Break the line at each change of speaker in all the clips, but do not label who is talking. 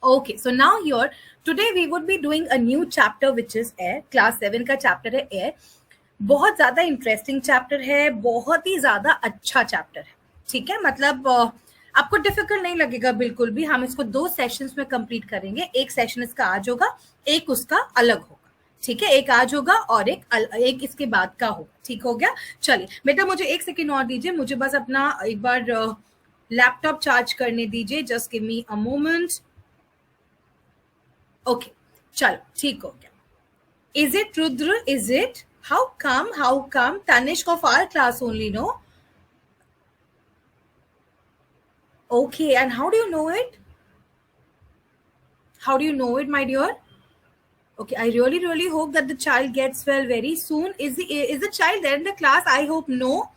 Okay, so now here today we would be doing a new chapter which is air. Class 7 का chapter है air. बहुत ज्यादा interesting chapter है, बहुत ही ज्यादा अच्छा चैप्टर है. ठीक है, मतलब आपको डिफिकल्ट नहीं लगेगा बिल्कुल भी. हम इसको 2 सेशंस में कंप्लीट करेंगे. एक सेशन इसका आज होगा, एक उसका अलग होगा. ठीक है, एक आज होगा और एक इसके बाद का होगा. ठीक हो गया. चलिए बेटा, मुझे 1 सेकेंड और दीजिए. मुझे बस अपना एक बार लैपटॉप चार्ज करने दीजिए. Just give me a moment. Okay, चलो ठीक हो गया. Is it Rudra? Is it? How come? How come? Tanishk of our class only, no? Okay, and how do you know it? How do you know it, my dear? Okay, I really hope that the child gets well very soon. Is the child there in the class? I hope no.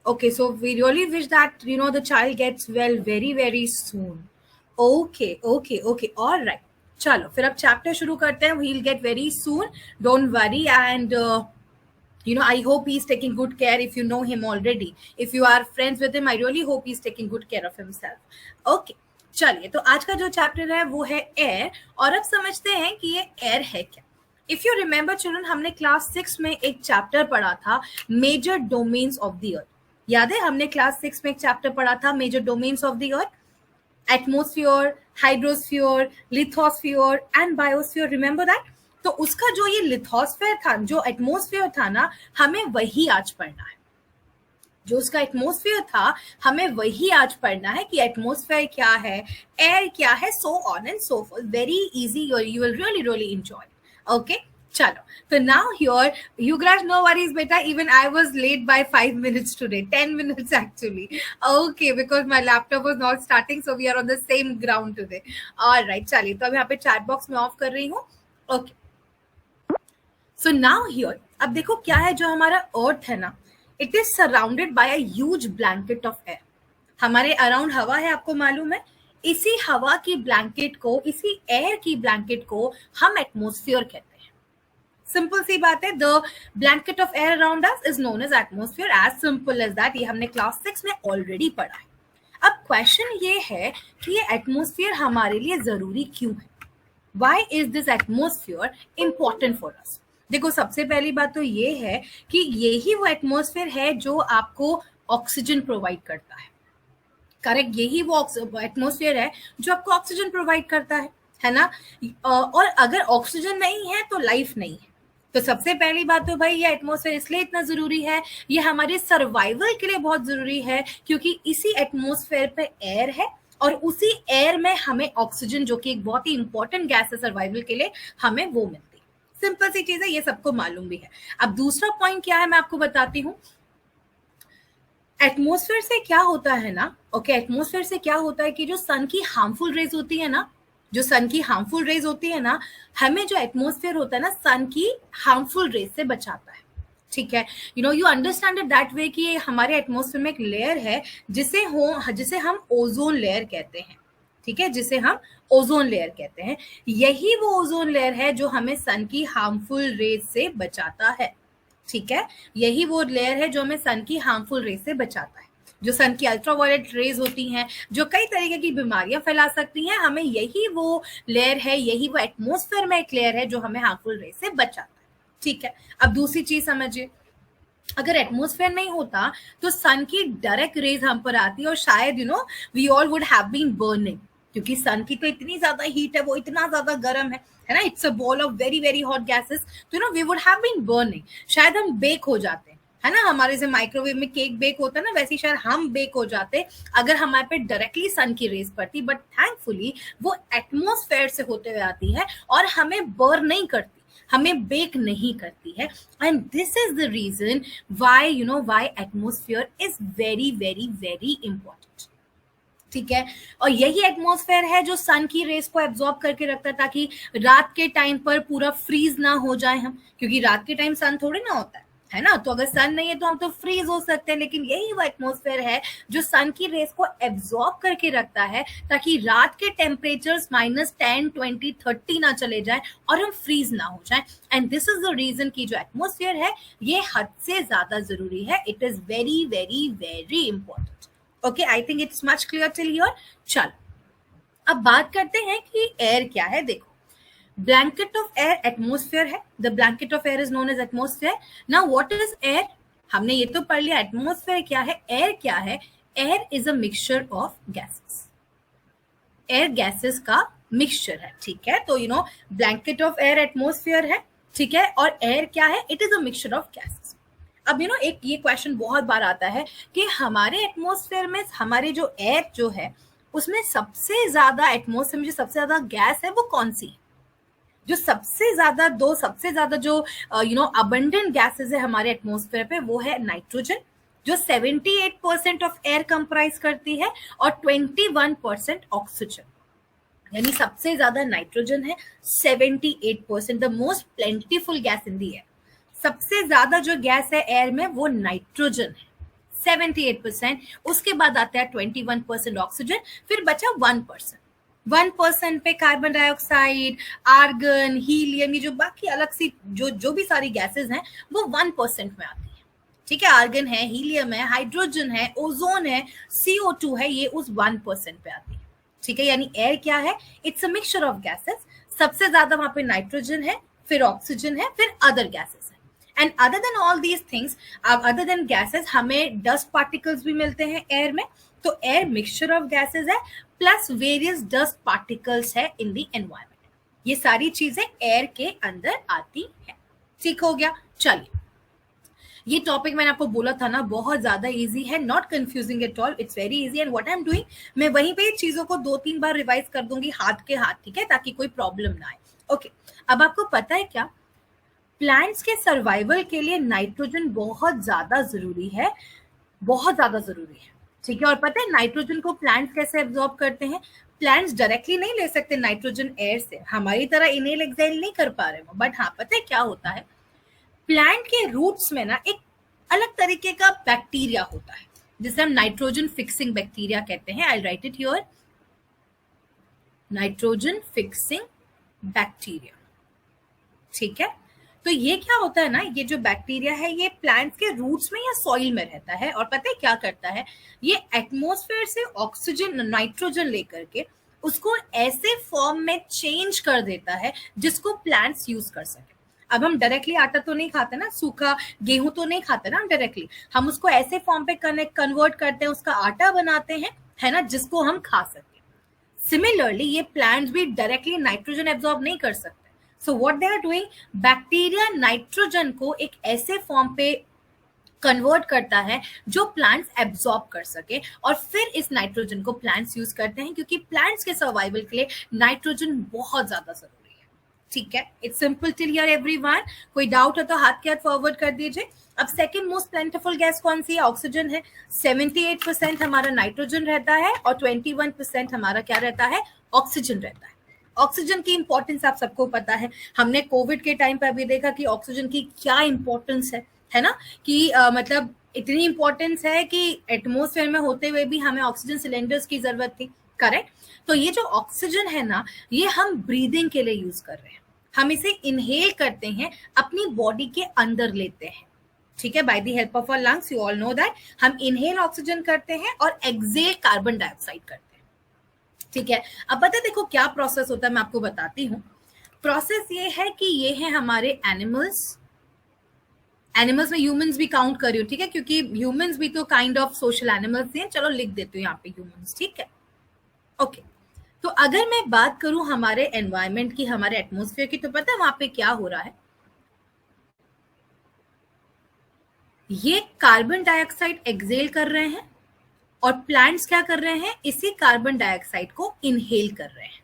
Okay, so we really wish that the child gets well very soon. Okay, all right. चलो फिर अब chapter शुरू करते हैं. We'll get very soon. Don't worry, and I hope he's taking good care. If you know him already, if you are friends with him, I really hope he's taking good care of himself. Okay, चलिए, तो आज का जो chapter है वो है air. और अब समझते हैं कि ये एयर है क्या. इफ यू रिमेंबर चिल्ड्रन, हमने क्लास 6 में एक चैप्टर पढ़ा था, major domains of the earth. याद है, हमने क्लास 6 में एक चैप्टर पढ़ा था, major domains of the earth. Atmosphere, hydrosphere, lithosphere and biosphere. Remember that. तो उसका जो ये लिथोस्फियर था, जो एटमोस्फियर था ना, हमें वही आज पढ़ना है. जो उसका एटमोस्फियर था, हमें वही आज पढ़ना है कि एटमोस्फियर क्या है, एयर क्या है, so on and so fourth. Very easy, you will really enjoy. Okay, चलो. तो now here you guys, no worries beta, even I was late by 5 minutes today, 10 minutes actually. Okay, because my laptop was not starting, so we are on the same ground today. All right, चलिए, तो अब यहाँ पे chat box में of कर रही हूँ. Okay, so now here अब देखो क्या है. जो हमारा अर्थ है ना, it is surrounded by a huge blanket of air. हमारे अराउंड हवा है, आपको मालूम है. इसी हवा की ब्लैंकेट को, इसी एयर की ब्लैंकेट को हम एटमोस्फियर कहते हैं. सिंपल सी बात है. The blanket of air around us is known as atmosphere. As simple as that. ये हमने क्लास 6 में ऑलरेडी पढ़ा है. अब क्वेश्चन ये है कि ये एटमोस्फियर हमारे लिए जरूरी क्यों है. Why is this atmosphere important for us? देखो, सबसे पहली बात तो ये है कि यही वो एटमोस्फियर है जो आपको ऑक्सीजन प्रोवाइड करता है. करेक्ट, यही वो एटमोस्फियर है जो आपको ऑक्सीजन प्रोवाइड करता है ना. और अगर ऑक्सीजन नहीं है तो लाइफ नहीं है. तो सबसे पहली बात तो भाई, ये एटमोस्फेयर इसलिए इतना जरूरी है, ये हमारे सर्वाइवल के लिए बहुत जरूरी है, क्योंकि इसी एटमोस्फेयर पे एयर है और उसी एयर में हमें ऑक्सीजन, जो कि एक बहुत ही इंपॉर्टेंट गैस है सर्वाइवल के लिए, हमें वो मिलती है. सिंपल सी चीज है, ये सबको मालूम भी है. अब दूसरा पॉइंट क्या है, मैं आपको बताती हूँ. एटमोस्फेयर से क्या होता है ना, ओके, एटमोस्फेयर से क्या होता है कि जो सन की हार्मफुल रेज होती है ना, हमें जो एटमोस्फेयर होता है ना, सन की हार्मफुल रेज से बचाता है. ठीक है, you understand it that way कि हमारे एटमोस्फेयर में एक लेयर है जिसे हम ओजोन लेयर कहते हैं. ठीक है, जिसे हम ओजोन लेयर कहते हैं. यही वो ओजोन लेयर है जो हमें सन की हार्मफुल रेज से बचाता है. ठीक है, यही वो लेयर है जो हमें सन की हार्मफुल रेज से बचाता है. जो सन की अल्ट्रावायलेट रेज होती हैं, जो कई तरीके की बीमारियां फैला सकती हैं, हमें यही वो लेयर है, यही वो एटमोस्फेयर में एक लेयर है जो हमें हार्मफुल रेज से बचाता है. ठीक है, अब दूसरी चीज समझिए. अगर एटमोस्फेयर नहीं होता तो सन की डायरेक्ट रेज हम पर आती और शायद we all would have been burning, क्योंकि सन की तो इतनी ज्यादा हीट है, वो इतना ज्यादा गर्म है ना. It's a ball of very hot gases. तो we would have been burning. शायद हम बेक हो जाते हैं, है ना. हमारे से माइक्रोवेव में केक बेक होता है ना, वैसे शायद हम बेक हो जाते अगर हमारे पे डायरेक्टली सन की रेज पड़ती. बट थैंकफुली वो एटमोस्फेयर से होते हुए आती है और हमें बर्न नहीं करती, हमें बेक नहीं करती है. And this is the reason why why atmosphere is very important. ठीक है, और यही एटमोस्फेयर है जो सन की रेस को एब्जॉर्ब करके रखता है, ताकि रात के टाइम पर पूरा फ्रीज ना हो जाए हम, क्योंकि रात के टाइम सन थोड़ी ना होता है ना. तो अगर सन नहीं है तो हम तो फ्रीज हो सकते हैं. लेकिन यही वो एटमोस्फेयर है जो सन की रेस को एब्जॉर्ब करके रखता है, ताकि रात के टेम्परेचर्स -10, 20, 30 ना चले जाए और हम फ्रीज ना हो जाए. And this is the reason कि जो एटमोस्फेयर है ये हद से ज्यादा जरूरी है. It is very important. Okay, I think it's much clear till here. चल, अब बात करते हैं कि एयर क्या है। देखो, ब्लैंकेट ऑफ एयर एटमोस्फेयर है। The blanket of air is known as atmosphere. Now what is air? हमने ये तो पढ़ लिया एटमोस्फेयर क्या है, एयर क्या है। Air is a mixture of gases. Air gases का मिक्सचर है, ठीक है। तो ब्लैंकेट ऑफ एयर एटमोस्फेयर है, ठीक है। और एयर क्या है? It is a mixture of gases. अब एक ये क्वेश्चन बहुत बार आता है कि हमारे एटमोस्फेयर में हमारे जो एयर जो है उसमें सबसे ज्यादा एटमोस्फेयर में जो सबसे ज्यादा गैस है वो कौन सी है? जो सबसे ज्यादा जो अबंडेंट गैसेस है हमारे एटमोस्फेयर पे वो है नाइट्रोजन, जो 78% ऑफ एयर कंप्राइज करती है, और 21% ऑक्सीजन। यानी सबसे ज्यादा नाइट्रोजन है, 78%, the most plentiful gas in the air. सबसे ज्यादा जो गैस है एयर में वो नाइट्रोजन है, 78%। उसके बाद आता है 21% ऑक्सीजन, फिर बचा 1%। 1% पे कार्बन डाइऑक्साइड, आर्गन, हीलियम, ये जो बाकी अलग सी जो भी सारी गैसेस हैं वो 1% में आती है, ठीक है। आर्गन है, हीलियम है, हाइड्रोजन है, ओजोन है, CO2 है, ये उस 1% पे आती है, ठीक है। यानी एयर क्या है? It's a mixture of gases. सबसे ज्यादा वहां पे नाइट्रोजन है, फिर ऑक्सीजन है, फिर अदर गैसेस है। And other than all these things, other than gases, हमें डस्ट पार्टिकल्स भी मिलते हैं एयर में। तो एयर मिक्सचर ऑफ गैसेस है प्लस वेरियस डस्ट पार्टिकल्स है इन द एनवायरमेंट। ये सारी चीजें एयर के अंदर आती है, ठीक हो गया। चलिए, ये टॉपिक मैंने आपको बोला था ना बहुत ज्यादा इजी है, not confusing at all, it's very easy. And what I am doing, मैं वहीं पे चीजों को 2-3 बार रिवाइज कर दूंगी हाथ के हाथ, ठीक है, ताकि कोई प्रॉब्लम ना आए। ओके, अब आपको पता है क्या, प्लांट्स के सर्वाइवल के लिए नाइट्रोजन बहुत ज्यादा जरूरी है, बहुत ज्यादा जरूरी है, ठीक है। और पता है नाइट्रोजन को प्लांट्स कैसे एब्जॉर्ब करते हैं? प्लांट्स डायरेक्टली नहीं ले सकते नाइट्रोजन एयर से, हमारी तरह इनहेल एक्सहेल नहीं कर पा रहे हो। बट हाँ, पता है क्या होता है, प्लांट के रूट्स में ना एक अलग तरीके का बैक्टीरिया होता है जिसे हम नाइट्रोजन फिक्सिंग बैक्टीरिया कहते हैं। I write it here, nitrogen fixing bacteria, ठीक है। तो ये क्या होता है ना, ये जो बैक्टीरिया है ये प्लांट्स के रूट्स में या सॉइल में रहता है, और पता है क्या करता है, ये एटमॉस्फेयर से ऑक्सीजन नाइट्रोजन लेकर के उसको ऐसे फॉर्म में चेंज कर देता है जिसको प्लांट्स यूज कर सके। अब हम डायरेक्टली आटा तो नहीं खाते ना, सूखा गेहूं तो नहीं खाते ना हम डायरेक्टली, हम उसको ऐसे फॉर्म पे कन्वर्ट करते हैं, उसका आटा बनाते हैं, है ना, जिसको हम खा सके। सिमिलरली ये प्लांट्स भी डायरेक्टली नाइट्रोजन एब्जॉर्ब नहीं कर सकते। So what they are doing, bacteria nitrogen को एक ऐसे फॉर्म पे कन्वर्ट करता है जो प्लांट्स एब्जॉर्ब कर सके, और फिर इस नाइट्रोजन को प्लांट्स यूज करते हैं, क्योंकि प्लांट्स के सर्वाइवल के लिए नाइट्रोजन बहुत ज्यादा जरूरी है, ठीक है। It's simple till here everyone. कोई डाउट है तो हाथ के हाथ फॉरवर्ड कर दीजिए। अब सेकंड मोस्ट प्लेंटिफुल गैस कौन सी है? ऑक्सीजन है। 78% हमारा नाइट्रोजन रहता है और 21% हमारा क्या रहता है? ऑक्सीजन रहता है। ऑक्सीजन की इंपॉर्टेंस आप सबको पता है, हमने कोविड के टाइम पर अभी देखा कि ऑक्सीजन की क्या इंपॉर्टेंस है ना, कि मतलब इतनी इंपॉर्टेंस है कि एटमॉस्फेयर में होते हुए भी हमें ऑक्सीजन सिलेंडर्स की जरूरत थी, करेक्ट। तो ये जो ऑक्सीजन है ना, ये हम ब्रीदिंग के लिए यूज कर रहे हैं, हम इसे इनहेल करते हैं, अपनी बॉडी के अंदर लेते हैं, ठीक है, by the help of our lungs. You all know that हम इनहेल ऑक्सीजन करते हैं और एक्सहेल कार्बन डाइऑक्साइड करते हैं, ठीक है। अब पता है देखो क्या प्रोसेस होता है, मैं आपको बताती हूँ। प्रोसेस ये है कि ये है हमारे एनिमल्स में ह्यूमंस भी काउंट कर रही हूँ, ठीक है, क्योंकि ह्यूमंस भी तो काइंड ऑफ सोशल एनिमल्स हैं। चलो लिख देती हूँ यहाँ पे ह्यूमंस, ठीक है, ओके। तो अगर मैं बात करूं हमारे एनवायरनमेंट की, हमारे एटमॉस्फेयर की, तो पता है वहां पे क्या हो रहा है, ये कार्बन डाइऑक्साइड एक्सहेल कर रहे हैं और प्लांट्स क्या कर रहे हैं, इसी कार्बन डाइऑक्साइड को इनहेल कर रहे हैं,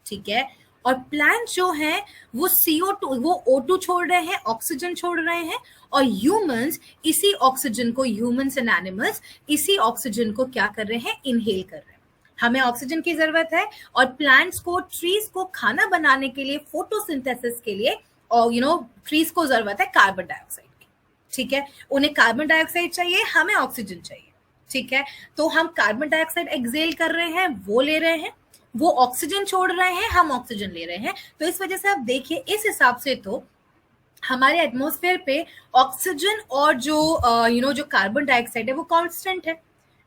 ठीक है। और प्लांट जो है वो CO2 वो O2 छोड़ रहे हैं, ऑक्सीजन छोड़ रहे हैं, और ह्यूमंस इसी ऑक्सीजन को, ह्यूमंस एंड एनिमल्स इसी ऑक्सीजन को क्या कर रहे हैं, इनहेल कर रहे हैं। हमें ऑक्सीजन की जरूरत है, और प्लांट्स को, ट्रीज को खाना बनाने के लिए, फोटोसिंथेसिस के लिए, और ट्रीज को जरूरत है कार्बन डाइऑक्साइड की, ठीक है। उन्हें कार्बन डाइऑक्साइड चाहिए, हमें ऑक्सीजन चाहिए, ठीक है। तो हम कार्बन डाइऑक्साइड एक्सहेल कर रहे हैं, वो ले रहे हैं, वो ऑक्सीजन छोड़ रहे हैं, हम ऑक्सीजन ले रहे हैं। तो इस वजह से आप देखिए, इस हिसाब से तो हमारे एटमॉस्फेयर पे ऑक्सीजन और जो जो कार्बन डाइऑक्साइड है वो कांस्टेंट है।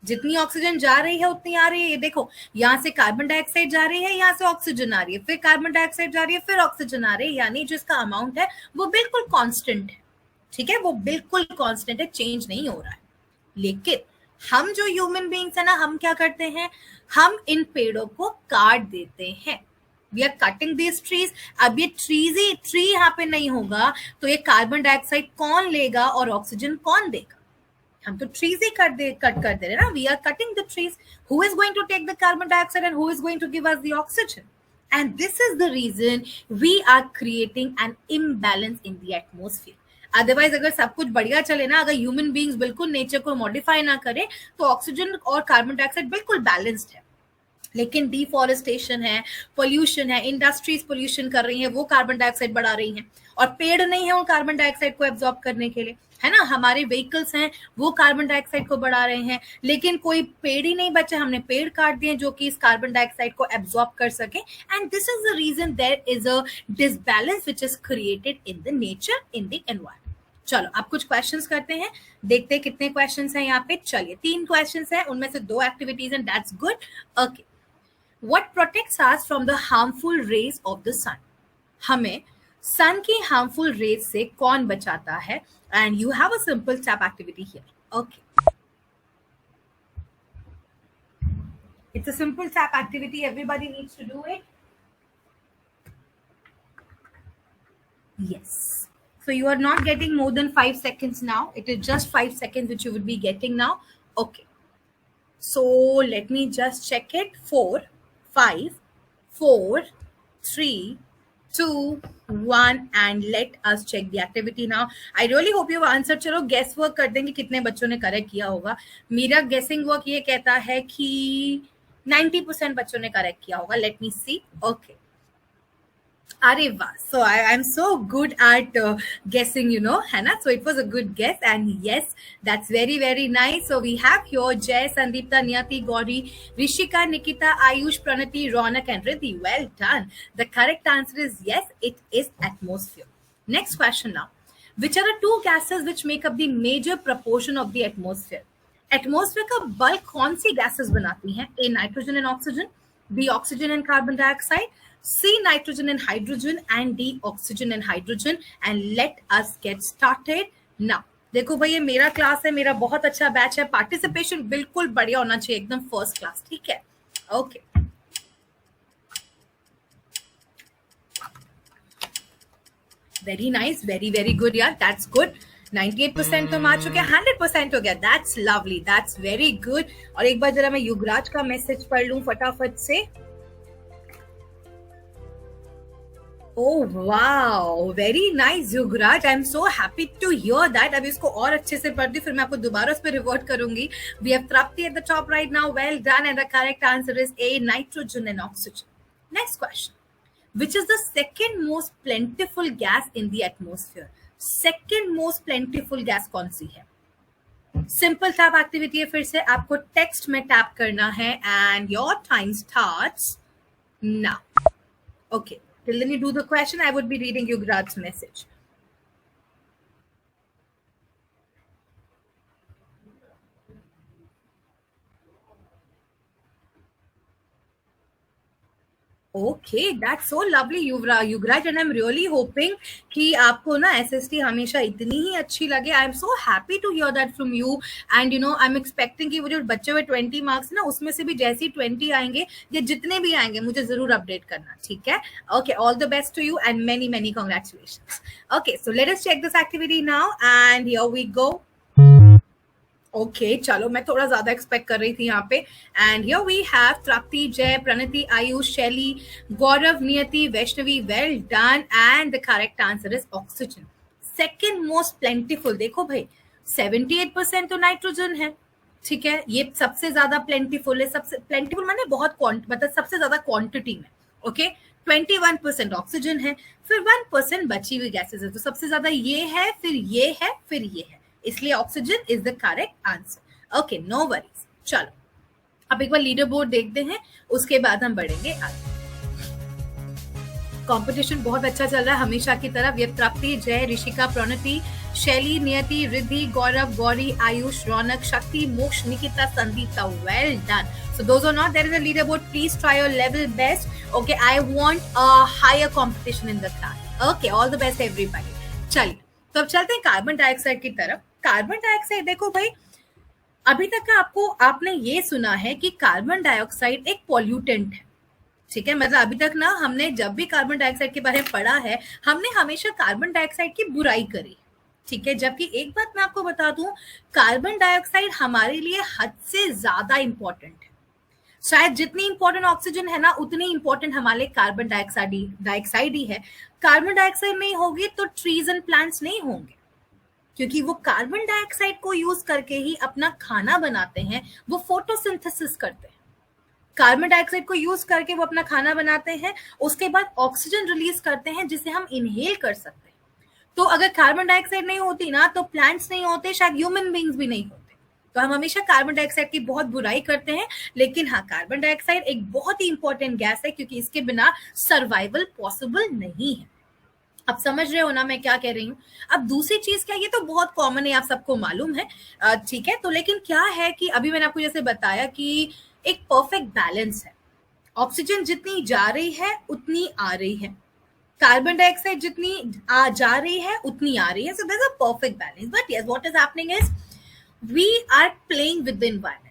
जितनी ऑक्सीजन जा रही है उतनी आ रही है। ये देखो, यहाँ से कार्बन डाइऑक्साइड जा रही है, यहाँ से ऑक्सीजन आ रही है, फिर कार्बन डाइऑक्साइड जा रही है, फिर ऑक्सीजन आ रही है, यानी जो इसका अमाउंट है वो बिल्कुल कांस्टेंट है। ठीक है, वो बिल्कुल कांस्टेंट है, चेंज नहीं हो रहा है। लेकिन हम जो ह्यूमन बीइंग्स है ना, हम क्या करते हैं, हम इन पेड़ों को काट देते हैं। We are cutting this trees. अब ये ट्री यहाँ पे नहीं होगा तो ये कार्बन डाइऑक्साइड कौन लेगा और ऑक्सीजन कौन देगा? हम तो ट्रीज ही कट कर दे रहे ना। We are cutting the trees. Who is going to take the carbon dioxide and who is going to give us the oxygen? And this is the reason we are creating an imbalance in the atmosphere. Otherwise अगर सब कुछ बढ़िया चले ना, अगर human beings बिल्कुल nature को modify ना करे, तो ऑक्सीजन और कार्बन डाइऑक्साइड बिल्कुल बैलेंस्ड है। लेकिन डिफॉरेस्टेशन है, पोल्यूशन है, इंडस्ट्रीज पोल्यूशन कर रही हैं, वो कार्बन डाइऑक्साइड बढ़ा रही हैं, और पेड़ नहीं है उन कार्बन डाइऑक्साइड को एब्जॉर्ब करने के लिए, है ना। हमारे व्हीकल्स हैं वो कार्बन डाइऑक्साइड को बढ़ा रहे हैं, लेकिन कोई पेड़ ही नहीं बचे, हमने पेड़ काट दिए जो कि इस कार्बन डाइऑक्साइड को एब्जॉर्ब कर सके। And this is the reason there is a disbalance which is created in the nature, in the environment. चलो अब कुछ क्वेश्चंस करते हैं, देखते हैं कितने क्वेश्चंस हैं यहाँ पे। चलिए 3 क्वेश्चंस हैं, उनमें से 2 एक्टिविटीज हैं, that's good. Okay, What protects us from the harmful rays of the sun? हमें sun की harmful rays से कौन बचाता है? And you have a simple tap activity here. Okay. It's a simple tap activity. Everybody needs to do it. Yes. So you are not getting more than 5 seconds now. It is just 5 seconds which you would be getting now. Okay. So let me just check it. 4, 5, 4, 3, 2, 1 and let us check the activity now. I really hope you have answered. चलो guess work कर देंगे कितने बच्चों ने correct किया होगा। मेरा guessing work ये कहता है कि 90% बच्चों ने करेक्ट किया होगा। Let me see. Okay. अरे वाह, so I'm so good at guessing, you know, है ना? So it was a good guess and yes, that's very very nice. So we have here Jay, Sandeepta, Niyati, Gauri, Rishika, Nikita, Ayush, Pranati, Ronak and Riddhi. Well done. The correct answer is yes, it is atmosphere. Next question now. Which are the 2 gases which make up the major proportion of the atmosphere? Atmosphere का bulk कौन सी gases बनाती हैं? A, nitrogen and oxygen, B, oxygen and carbon dioxide, C, nitrogen and hydrogen, and D, oxygen and hydrogen. And let us get started now. देखो भाई, ये मेरा class है, मेरा बहुत अच्छा बैच है, पार्टिसिपेशन बिल्कुल बढ़िया होना चाहिए, एकदम फर्स्ट क्लास, ठीक है? Okay, very nice, very very good यार, दैट्स गुड। 98% तो मार चुके हैं, 100% हो गया, that's lovely, that's very good. और एक बार जरा मैं युगराज का मैसेज पढ़ लूं फटाफट से। Oh wow, very nice Yugraj, I am so happy to hear that. अब इसको और अच्छे से पढ़ दी, फिर मैं आपको दोबारा उस पर रिवर्ट करूंगी। We have Trapti at the top right now. Well done, and the correct answer is A, nitrogen and oxygen. Next question. Which is the second most plentiful gas in the atmosphere? Second most plentiful gas कौन सी है? Simple tap activity है, फिर से आपको text में tap करना है and your time starts now. Okay. Till then you do the question, I would be reading Yugraj's message. Okay, that's so lovely, Yugraj, and I'm really hoping कि आपको ना SST हमेशा इतनी ही अच्छी लगे. I'm so happy to hear that from you, and you know I'm expecting कि वो जो बच्चे हुए 20 मार्क्स ना, उसमें से भी जैसे ही 20 आएंगे या जितने भी आएंगे मुझे जरूर अपडेट करना, ठीक है? Okay, all the best to you and many many congratulations. Okay, so let us check this activity now, and here we go. Okay चलो, मैं थोड़ा ज्यादा एक्सपेक्ट कर रही थी यहाँ पे। एंड हियर वी हैव तृप्ति, जय, प्रणति, आयुष, शैली, गौरव, नियति, Vaishnavi. Well done, and the correct answer is oxygen. Second most प्लेंटिफुल, देखो भाई 78% तो नाइट्रोजन है, ठीक है, ये सबसे ज्यादा प्लेंटिफुल है। सबसे प्लेंटिफुल माने बहुत मतलब सबसे ज्यादा क्वांटिटी में, ओके। 21% ऑक्सीजन है, फिर 1% बची हुई गैसेस है, तो सबसे ज्यादा ये है, फिर ये है, फिर ये है, इसलिए oxygen is the correct answer. Okay, no worries. चलो अब एक बार लीडर बोर्ड देखते हैं, उसके बाद हम बढ़ेंगे आगे। कंपटीशन बहुत अच्छा चल रहा है हमेशा की तरह. व्यप्राप्ति, जय, ऋषिका, प्रणति, शैली, नियति, रिद्धि, गौरव, गौरी, आयुष, रौनक, शक्ति, मोक्ष, Nikita, Sandipta. Well done. So those are not, there is a leaderboard. Please try your level best. Okay, I want a higher competition in the class. Okay, all the best everybody. चलिए, तो अब चलते हैं कार्बन डाइऑक्साइड की तरफ. Carbon dioxide देखो भाई, अभी तक का आपने ये सुना है कि कार्बन डाइऑक्साइड एक पॉल्यूटेंट है. ठीक है, मतलब अभी तक ना हमने जब भी कार्बन डाइऑक्साइड के बारे में पढ़ा है, हमने हमेशा कार्बन डाइऑक्साइड की बुराई करी. ठीक है, जबकि एक बात मैं आपको बता दूं, कार्बन डाइऑक्साइड हमारे लिए हद से ज्यादा इंपॉर्टेंट है. शायद जितनी इंपॉर्टेंट ऑक्सीजन है ना, उतनी इंपॉर्टेंट हमारे कार्बन डाइऑक्साइड ही है. कार्बन डाइऑक्साइड नहीं होगी तो ट्रीज एंड प्लांट्स नहीं होंगे, क्योंकि वो कार्बन डाइऑक्साइड को यूज करके ही अपना खाना बनाते हैं. वो फोटोसिंथेसिस करते हैं, कार्बन डाइऑक्साइड को यूज करके वो अपना खाना बनाते हैं. उसके बाद ऑक्सीजन रिलीज करते हैं जिसे हम इनहेल कर सकते हैं. तो अगर कार्बन डाइऑक्साइड नहीं होती ना, तो प्लांट्स नहीं होते, शायद ह्यूमन बींग्स भी नहीं होते. तो हम हमेशा कार्बन डाइऑक्साइड की बहुत बुराई करते हैं, लेकिन हाँ, कार्बन डाइऑक्साइड एक बहुत ही इंपॉर्टेंट गैस है, क्योंकि इसके बिना सर्वाइवल पॉसिबल नहीं है. आप समझ रहे हो ना मैं क्या कह रही हूँ. अब दूसरी चीज क्या, ये तो बहुत कॉमन है, आप सबको मालूम है. ठीक है, तो लेकिन क्या है कि अभी मैंने आपको जैसे बताया कि एक परफेक्ट बैलेंस है. ऑक्सीजन जितनी जा रही है उतनी आ रही है, कार्बन डाइऑक्साइड जितनी जा रही है उतनी आ रही है. So there is a perfect balance. But yes, what is happening is we are playing with the environment.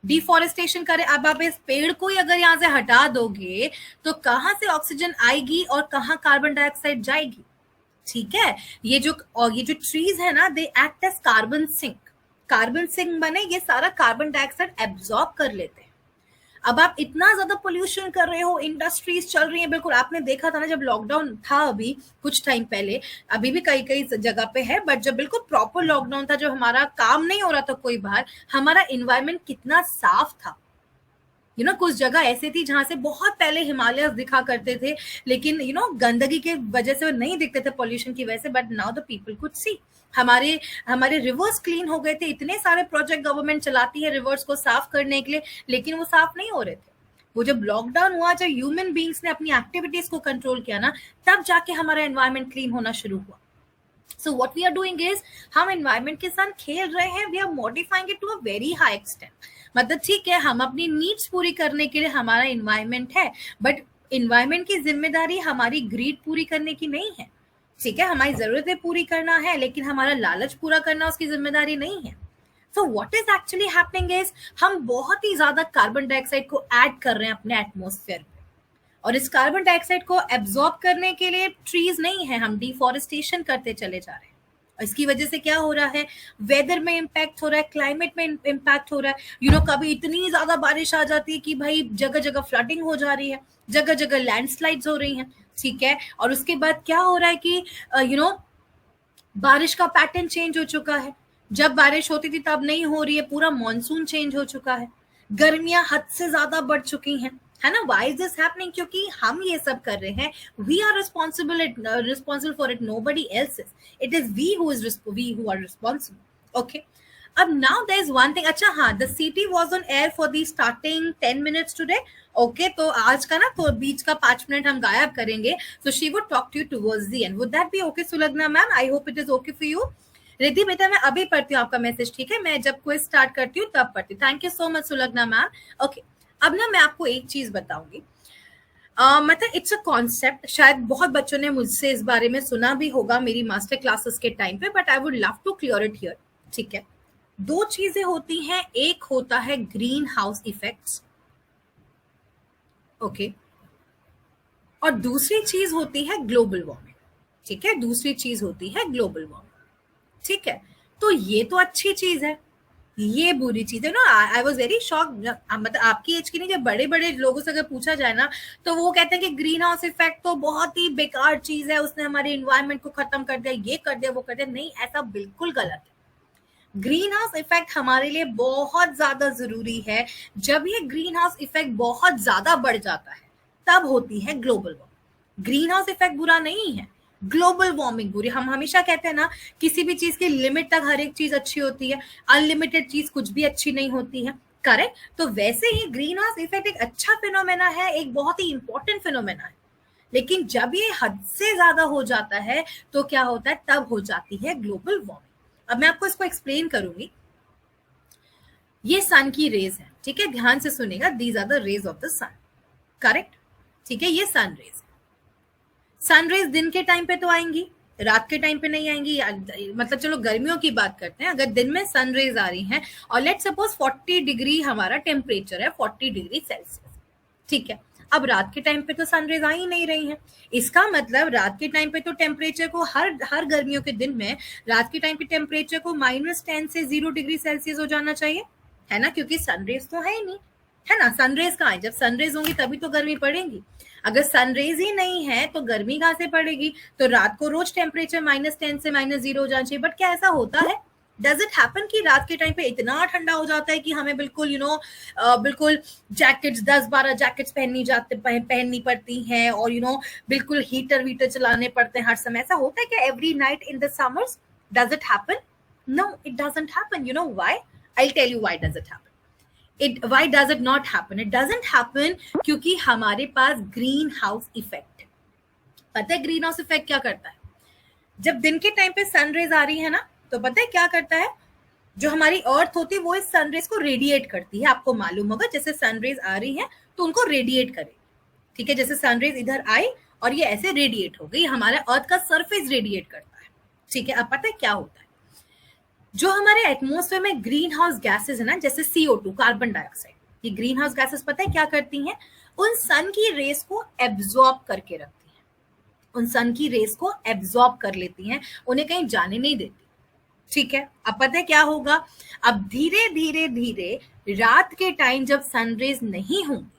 Deforestation करें, अब आप इस पेड़ को ही अगर यहाँ से हटा दोगे तो कहाँ से ऑक्सीजन आएगी और कहाँ कार्बन डाइऑक्साइड जाएगी. ठीक है, ये जो ट्रीज है ना, they act as carbon sink. Carbon sink बने, ये सारा कार्बन डाइऑक्साइड एब्जॉर्ब कर लेते हैं. अब आप इतना ज्यादा पोल्यूशन कर रहे हो, इंडस्ट्रीज चल रही है. बिल्कुल आपने देखा था ना, जब लॉकडाउन था अभी कुछ टाइम पहले, अभी भी कई कई जगह पे है, बट जब बिल्कुल प्रॉपर लॉकडाउन था, जो हमारा काम नहीं हो रहा था कोई बाहर, हमारा इन्वायरमेंट कितना साफ था. कुछ जगह ऐसे थी जहां से बहुत पहले हिमालय दिखा करते थे, लेकिन गंदगी के वजह से वो नहीं दिखते थे, पॉल्यूशन की वजह से. But now the people could see, हमारे रिवर्स क्लीन हो गए थे. इतने सारे प्रोजेक्ट गवर्नमेंट चलाती है रिवर्स को साफ करने के लिए, लेकिन वो साफ नहीं हो रहे थे. वो जब लॉकडाउन हुआ, जब ह्यूमन बींग्स ने अपनी एक्टिविटीज को कंट्रोल किया ना, तब जाके हमारा एनवायरमेंट क्लीन होना शुरू हुआ. So what we are doing is, हम एनवायरमेंट के साथ खेल रहे हैं. We are modifying it to a very high extent. मतलब ठीक है, हम अपनी नीड्स पूरी करने के लिए हमारा एनवायरमेंट है, बट एनवायरमेंट की जिम्मेदारी हमारी ग्रीड पूरी करने की नहीं है. ठीक है, हमारी जरूरतें पूरी करना है, लेकिन हमारा लालच पूरा करना उसकी जिम्मेदारी नहीं है. सो what is actually happening is, हम बहुत ही ज्यादा कार्बन डाइऑक्साइड को ऐड कर रहे हैं अपने एटमॉस्फेयर में, और इस कार्बन डाइऑक्साइड को एब्जॉर्ब करने के लिए ट्रीज नहीं है, हम डिफॉरेस्टेशन करते चले जा रहे हैं. इसकी वजह से क्या हो रहा है, वेदर में इम्पैक्ट हो रहा है, क्लाइमेट में इम्पैक्ट हो रहा है. कभी इतनी ज्यादा बारिश आ जाती है कि भाई जगह जगह फ्लडिंग हो जा रही है, जगह जगह लैंडस्लाइड्स हो रही हैं. ठीक है, और उसके बाद क्या हो रहा है कि बारिश का पैटर्न चेंज हो चुका है. जब बारिश होती थी तब नहीं हो रही है, पूरा मानसून चेंज हो चुका है. गर्मियां हद से ज्यादा बढ़ चुकी हैं, है ना. व्हाई इज दिस हैपनिंग, क्योंकि हम ये सब कर रहे हैं. We are responsible for it, nobody else is. It is we who are responsible. Okay, अब now there is one thing. अच्छा हाँ, the city was on air for the starting 10 minutes today. Okay, तो आज का ना, तो बीच का 5 minute हम गायब करेंगे. So she would talk to you towards the end. Would that be okay Sulagna ma'am? I hope it is okay for you. Riddhi बेटा, मैं अभी पढ़ती हूँ आपका मैसेज. ठीक है, मैं जब क्विज स्टार्ट करती हूँ तब पढ़ती हूँ. Thank you so much Sulagna ma'am. Okay, अब ना मैं आपको एक चीज बताऊंगी. मतलब इट्स अ कॉन्सेप्ट, शायद बहुत बच्चों ने मुझसे इस बारे में सुना भी होगा मेरी मास्टर क्लासेस के टाइम पे, but I would love to clear it here. ठीक है, 2 चीजें होती हैं. एक होता है ग्रीन हाउस इफेक्ट्स, ओके, और दूसरी चीज होती है ग्लोबल वार्मिंग. ठीक है, दूसरी चीज होती है ग्लोबल वार्मिंग. ठीक है, तो ये तो अच्छी चीज है, ये बुरी चीज है ना. I was very shock. मतलब आपकी एज की नहीं, जब बड़े बड़े लोगों से अगर पूछा जाए ना, तो वो कहते हैं कि ग्रीन हाउस इफेक्ट तो बहुत ही बेकार चीज है, उसने हमारे इन्वायरमेंट को खत्म कर दिया, ये कर दिया, वो कर दिया. नहीं, ऐसा बिल्कुल गलत है. ग्रीन हाउस इफेक्ट हमारे लिए बहुत ज्यादा जरूरी है. जब ये ग्रीन हाउस इफेक्ट बहुत ज्यादा बढ़ जाता है, तब होती है global warming. Green house effect बुरा नहीं है, ग्लोबल वार्मिंग बुरी. हम हमेशा कहते हैं ना, किसी भी चीज की लिमिट तक हर एक चीज अच्छी होती है, अनलिमिटेड चीज कुछ भी अच्छी नहीं होती है. करेक्ट. तो वैसे ही ग्रीन हाउस इफेक्ट एक अच्छा फिनोमेना है, एक बहुत ही इंपॉर्टेंट फिनोमेना है. लेकिन जब ये हद से ज्यादा हो जाता है तो क्या होता है, तब हो जाती है ग्लोबल वार्मिंग। अब मैं आपको इसको एक्सप्लेन करूंगी। ये सन की रेज है, ठीक है, ध्यान से सुनेगा, these are the rays of the sun, correct, ठीक है, ये सन रेज। सन रेज दिन के टाइम पे तो आएंगी, रात के टाइम पे नहीं आएंगी। मतलब चलो गर्मियों की बात करते हैं, अगर दिन में सन रेज आ रही हैं और लेट सपोज 40 डिग्री हमारा टेम्परेचर है, 40 डिग्री सेल्सियस, ठीक है, अब रात के टाइम पे तो सनरेज आ ही नहीं रही है। इसका मतलब रात के टाइम पे तो टेम्परेचर को हर गर्मियों के दिन में रात के टाइम पे टेम्परेचर को -10 से 0 डिग्री सेल्सियस हो जाना चाहिए, है ना, क्योंकि सनरेज तो है ही नहीं, है ना। सनरेज कहाँ है, जब सनरेज होंगी तभी तो गर्मी पड़ेगी। अगर सनरेज ही नहीं है तो गर्मी कहाँ से पड़ेगी। तो रात को रोज टेम्परेचर -10 से -0 हो जाना चाहिए। बट क्या ऐसा होता है, डज इट हैपन कि रात के टाइम पे इतना ठंडा हो जाता है कि हमें बिल्कुल बिल्कुल जैकेट्स 10-12 जैकेट्स पहननी पड़ती हैं और बिल्कुल हीटर वीटर चलाने पड़ते हैं हर समय। ऐसा होता है क्या every night in the summers? Does it happen? No, it doesn't happen. You know why? I tell you why does it happen. Why does it not happen? It doesn't happen क्योंकि हमारे पास ग्रीन हाउस इफेक्ट। पता है green house effect क्या करता है? जब दिन के टाइम पे सनरेज आ रही है ना, तो पता है क्या करता है, जो हमारी अर्थ होती है वो इस सनरेज को रेडिएट करती है। आपको मालूम होगा जैसे सनरेज आ रही है तो उनको रेडिएट करे, ठीक है, जैसे सनरेज इधर आई और ये ऐसे रेडिएट हो गई, हमारा अर्थ का सरफेस रेडिएट करता है, ठीक है। अब पता है क्या होता है, जो हमारे एटमॉस्फेयर में ग्रीन हाउस गैसेस है ना, जैसे CO2 कार्बन डाइऑक्साइड, ये ग्रीन हाउस गैसेस पता है क्या करती हैं, उन सन की रेस को एब्जॉर्ब करके रखती हैं, उन सन की रेस को एब्जॉर्ब कर लेती हैं, उन्हें कहीं जाने नहीं देती, ठीक है। अब पता है क्या होगा, अब धीरे धीरे धीरे रात के टाइम जब सनरेज नहीं होंगी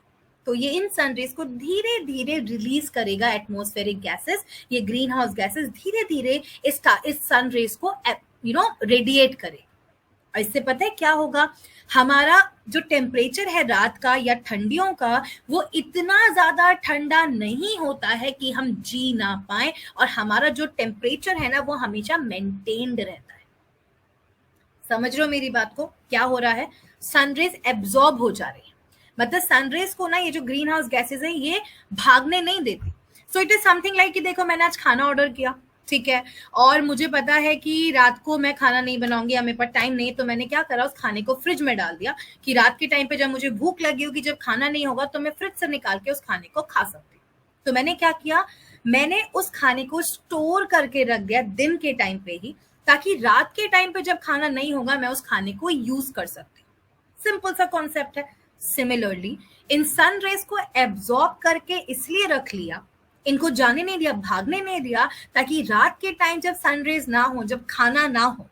तो ये इन सनरेज को धीरे धीरे रिलीज करेगा एटमॉस्फेरिक गैसेस, ये ग्रीन हाउस गैसेस धीरे धीरे इस सनरेज को रेडिएट करे। और इससे पता है क्या होगा, हमारा जो टेम्परेचर है रात का या ठंडियों का, वो इतना ज्यादा ठंडा नहीं होता है कि हम जी ना पाए, और हमारा जो टेम्परेचर है ना वो हमेशा मेंटेन्ड रहता है। समझ रहे हो मेरी बात को? क्या हो रहा है, सनरेज एब्जॉर्ब हो जा रही है, मतलब सनरेज को ना ये जो ग्रीन हाउस गैसेज है ये भागने नहीं देती। So it is something like कि देखो मैंने आज खाना ऑर्डर किया, ठीक है, और मुझे पता है कि रात को मैं खाना नहीं बनाऊंगी या मेरे पास टाइम नहीं, तो मैंने क्या करा, उस खाने को फ्रिज में डाल दिया कि रात के टाइम पे जब मुझे भूख लगी होगी, जब खाना नहीं होगा तो मैं फ्रिज से निकाल के उस खाने को खा सकती हूँ। तो मैंने क्या किया, मैंने उस खाने को स्टोर करके रख दिया दिन के टाइम पे ही, ताकि रात के टाइम पे जब खाना नहीं होगा मैं उस खाने को यूज कर सकती हूँ। सिंपल सा कॉन्सेप्ट है। सिमिलरली इन सन रेज को एब्जॉर्ब करके इसलिए रख लिया, इनको जाने नहीं दिया, भागने नहीं दिया, ताकि रात के टाइम जब सनरेज ना हो, जब खाना ना हो,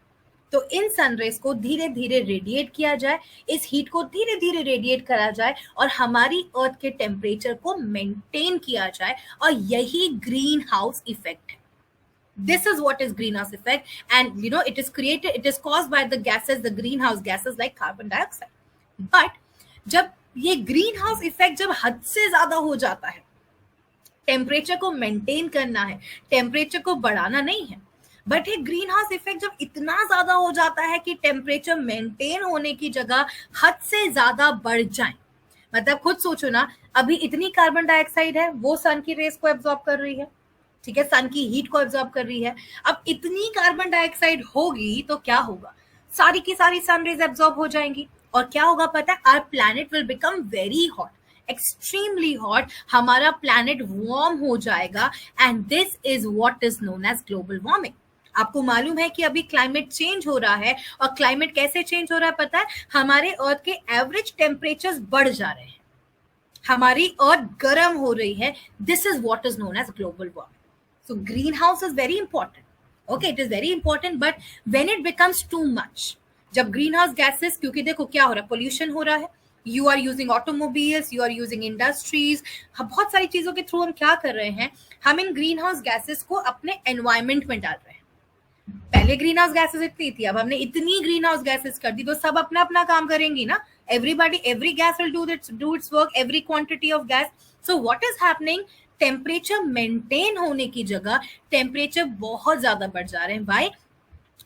तो इन सनरेज को धीरे धीरे रेडिएट किया जाए, इस हीट को धीरे धीरे रेडिएट करा जाए और हमारी अर्थ के टेम्परेचर को मेंटेन किया जाए, और यही ग्रीन हाउस इफेक्ट है। This is what is greenhouse effect, and it is caused by the gases, the greenhouse gases like carbon dioxide. But जब ये greenhouse effect जब हद से ज्यादा हो जाता है, टेम्परेचर को मेंटेन करना है, टेम्परेचर को बढ़ाना नहीं है, बट ये ग्रीन हाउस इफेक्ट जब इतना ज्यादा हो जाता है कि टेम्परेचर मेंटेन होने की जगह हद से ज्यादा बढ़ जाए, मतलब खुद सोचो ना, अभी इतनी कार्बन डाइऑक्साइड है वो सन की रेस को एब्जॉर्ब कर रही है, ठीक है, सन की हीट को एब्जॉर्ब कर रही है। अब इतनी कार्बन डाइऑक्साइड होगी तो क्या होगा, सारी की सारी सन रेज एब्जॉर्ब हो जाएंगी, और क्या होगा पता है, our planet will become very hot, extremely hot, हमारा प्लैनेट वार्म हो जाएगा, and this is what is known as global warming. आपको मालूम है कि अभी क्लाइमेट चेंज हो रहा है, और क्लाइमेट कैसे चेंज हो रहा है पता है, हमारे अर्थ के एवरेज टेम्परेचर्स बढ़ जा रहे हैं, हमारी अर्थ गर्म हो रही है, this is what is known as global warming. So green house is very important, okay, it is very important, but when it becomes too much, जब ग्रीन हाउस गैसेस, क्योंकि देखो क्या हो रहा है, पोल्यूशन हो रहा है, you are using automobiles, you are using industries, बहुत सारी चीजों के थ्रू हम क्या कर रहे हैं, हम इन ग्रीन हाउस गैसेस को अपने एनवायरमेंट में डाल रहे हैं। पहले ग्रीन हाउस गैसेस इतनी थी, अब हमने इतनी ग्रीन हाउस गैसेस कर दी, तो सब अपना अपना काम करेंगी ना, every gas will do its work, every quantity of gas. So what is happening, temperature maintain होने की जगह टेम्परेचर बहुत ज्यादा बढ़ जा रहे हैं। Why?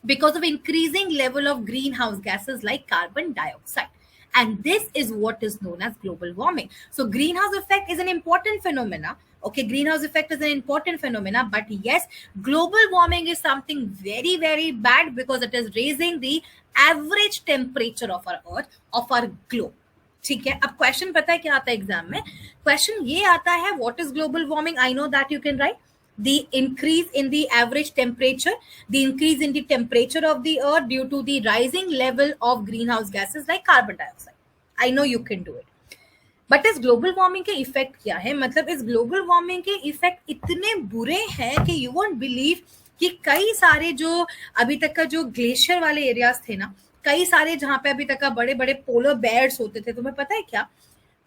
Because of increasing level of greenhouse gases like carbon dioxide. And this is what is known as global warming. So greenhouse effect is an important phenomena Okay, greenhouse effect is an important phenomena, but yes, global warming is something very, very bad because it is raising the average temperature of our earth, of our globe. ठीक है, अब question पता है क्या आता है exam में? Question ये आता है, what is global warming? I know that you can write the increase in the average temperature, the increase in the temperature of the earth due to the rising level of greenhouse gases like carbon dioxide. I know you can do it. But इस global warming के effect क्या है? मतलब इस global warming के effect इतने बुरे हैं कि यू वोंट बिलीव कि कई सारे जो अभी तक का जो ग्लेशियर वाले एरियाज थे ना, कई सारे जहां पे अभी तक का बड़े बड़े पोलर बेयर्स होते थे, तुम्हें पता है क्या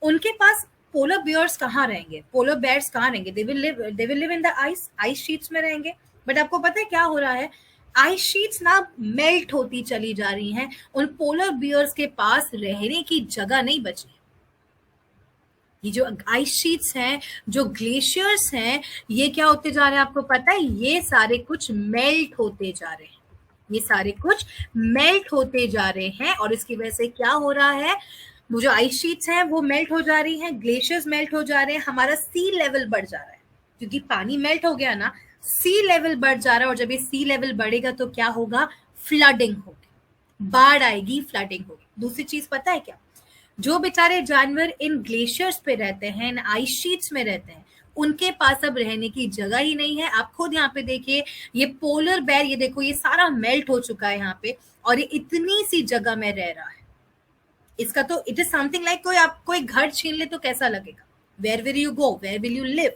उनके पास पोलर बियर्स कहाँ रहेंगे? पोलर बेयर्स कहाँ रहेंगे? They will live in the ice sheets में रहेंगे. बट आपको पता है क्या हो रहा है? आइस शीट्स ना मेल्ट होती चली जा रही हैं. उन पोलर बियर्स के पास रहने की जगह नहीं बची. ये जो आइस शीट्स हैं, जो ग्लेशियर्स हैं, ये क्या होते जा रहे हैं आपको पता है? ये सारे कुछ मेल्ट होते जा रहे हैं. ये सारे कुछ मेल्ट होते जा रहे हैं और इसकी वजह से क्या हो रहा है? वो जो आइस शीट्स हैं वो मेल्ट हो जा रही हैं, ग्लेशियर्स मेल्ट हो जा रहे हैं, हमारा सी लेवल बढ़ जा रहा है क्योंकि पानी मेल्ट हो गया ना, सी लेवल बढ़ जा रहा है. और जब ये सी लेवल बढ़ेगा तो क्या होगा? फ्लडिंग होगी, बाढ़ आएगी, फ्लडिंग होगी. दूसरी चीज पता है क्या? जो बेचारे जानवर इन ग्लेशियर्स पे रहते हैं, इन आइस शीट्स में रहते हैं, उनके पास अब रहने की जगह ही नहीं है. आप खुद यहाँ पे देखिए, ये पोलर बेयर, ये देखो, ये सारा मेल्ट हो चुका है यहाँ पे और ये इतनी सी जगह में रह रहा है. इसका तो इट इज समथिंग लाइक कोई आप कोई घर छीन ले तो कैसा लगेगा? Where will you go, where will you live?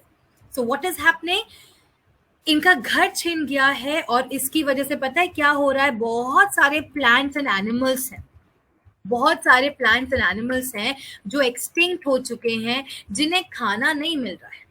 So what is happening? इनका घर छीन गया है और इसकी वजह से पता है क्या हो रहा है? बहुत सारे प्लांट्स एंड एनिमल्स हैं, बहुत सारे प्लांट्स एंड एनिमल्स हैं जो एक्सटिंक्ट हो चुके हैं, जिन्हें खाना नहीं मिल रहा है.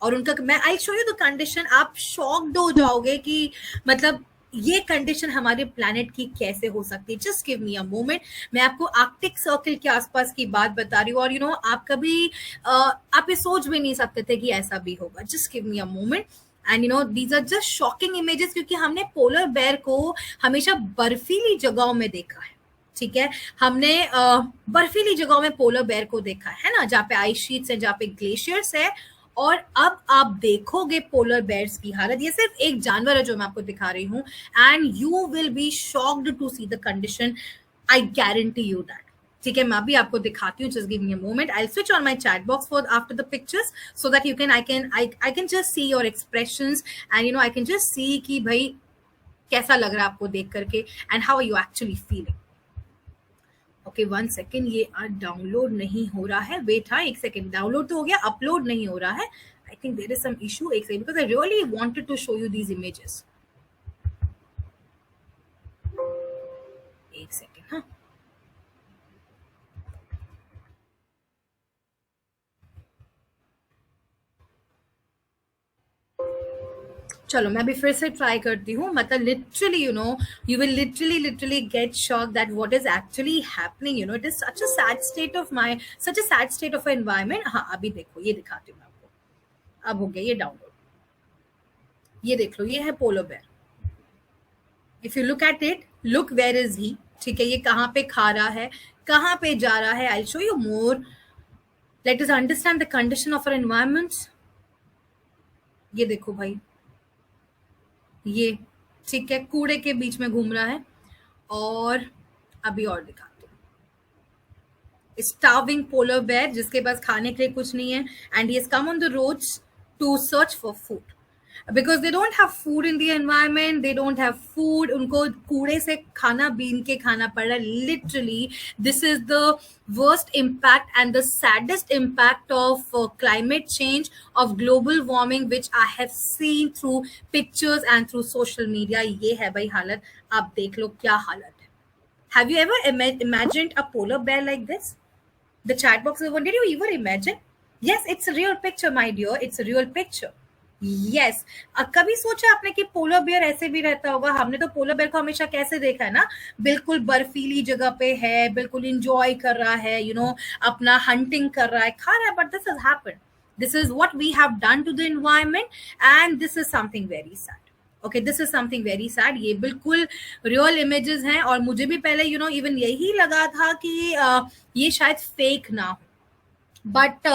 और उनका, मैं आई शो यू द कंडीशन, आप शॉक्ड हो जाओगे कि मतलब ये कंडीशन हमारे प्लैनेट की कैसे हो सकती है. Just give me a moment. मैं आपको आर्कटिक सर्कल के आसपास की बात बता रही हूँ और आप कभी आप ये सोच भी नहीं सकते थे कि ऐसा भी होगा. Just give me a moment. And these are just shocking images क्योंकि हमने पोलर बेयर को हमेशा बर्फीली जगहों में देखा है. ठीक है, हमने बर्फीली जगहों में पोलर बेयर को देखा है ना, जहाँ पे आइस शीट्स है, जहाँ पे ग्लेशियर्स है. और अब आप देखोगे पोलर बेयर्स की हालत. ये सिर्फ एक जानवर है जो मैं आपको दिखा रही हूँ and you will be shocked to see the condition. I guarantee you that. ठीक है, मैं भी आपको दिखाती हूँ. Just give me a moment. I switch on my chat box for after the pictures so that you can I can just see your expressions and I can just see कि भाई कैसा लग रहा है आपको देख करके and how are you actually feeling. Okay, 1 second, ये डाउनलोड नहीं हो रहा है. वेट, हाँ, 1 सेकेंड. डाउनलोड तो हो गया, अपलोड नहीं हो रहा है. I think there is some issue. 1 second, because I really wanted to show you these images. 1 second. हाँ, चलो मैं भी फिर से ट्राई करती हूँ. मतलब literally you will literally get shocked that what is actually happening. It is such a sad state of environment. हाँ, अभी देखो, ये दिखाती हूँ मैं आपको. अब हो गया ये डाउनलोड. ये देख लो, ये है polar bear. If you look at it, look where is he. ठीक है, ये कहाँ पे खा रहा है, कहाँ पे जा रहा है. I show you more. Let us understand the condition of our environments. ये देखो भाई, ये ठीक है, कूड़े के बीच में घूम रहा है. और अभी और दिखाती हूँ. स्टार्विंग पोलर बेयर जिसके पास खाने के लिए कुछ नहीं है and he has come on the roads to search for food because they don't have food in the environment. They don't have food. उनको कूड़े से खाना बीन के खाना पड़ रहा है. Literally, this is the worst impact and the saddest impact of climate change, of global warming, which I have seen through pictures and through social media. ये है भाई हालत. आप देख लो क्या हालत है. Have you ever imagined a polar bear like this? The chat box is one. Did you ever imagine? Yes, it's a real picture, my dear. It's a real picture. Yes. कभी सोचा आपने कि पोलर बेयर ऐसे भी रहता होगा? हमने तो पोलर बेयर को हमेशा कैसे देखा है ना, बिल्कुल बर्फीली जगह पे है, बिल्कुल इंजॉय कर रहा है, अपना हंटिंग कर रहा है, खा रहा है. But this has happened. This is what we have done to the environment and this is something very sad. Okay, this is something very sad. ये बिल्कुल रियल इमेजेस हैं और मुझे भी पहले इवन यही लगा था कि ये शायद फेक ना हो. बट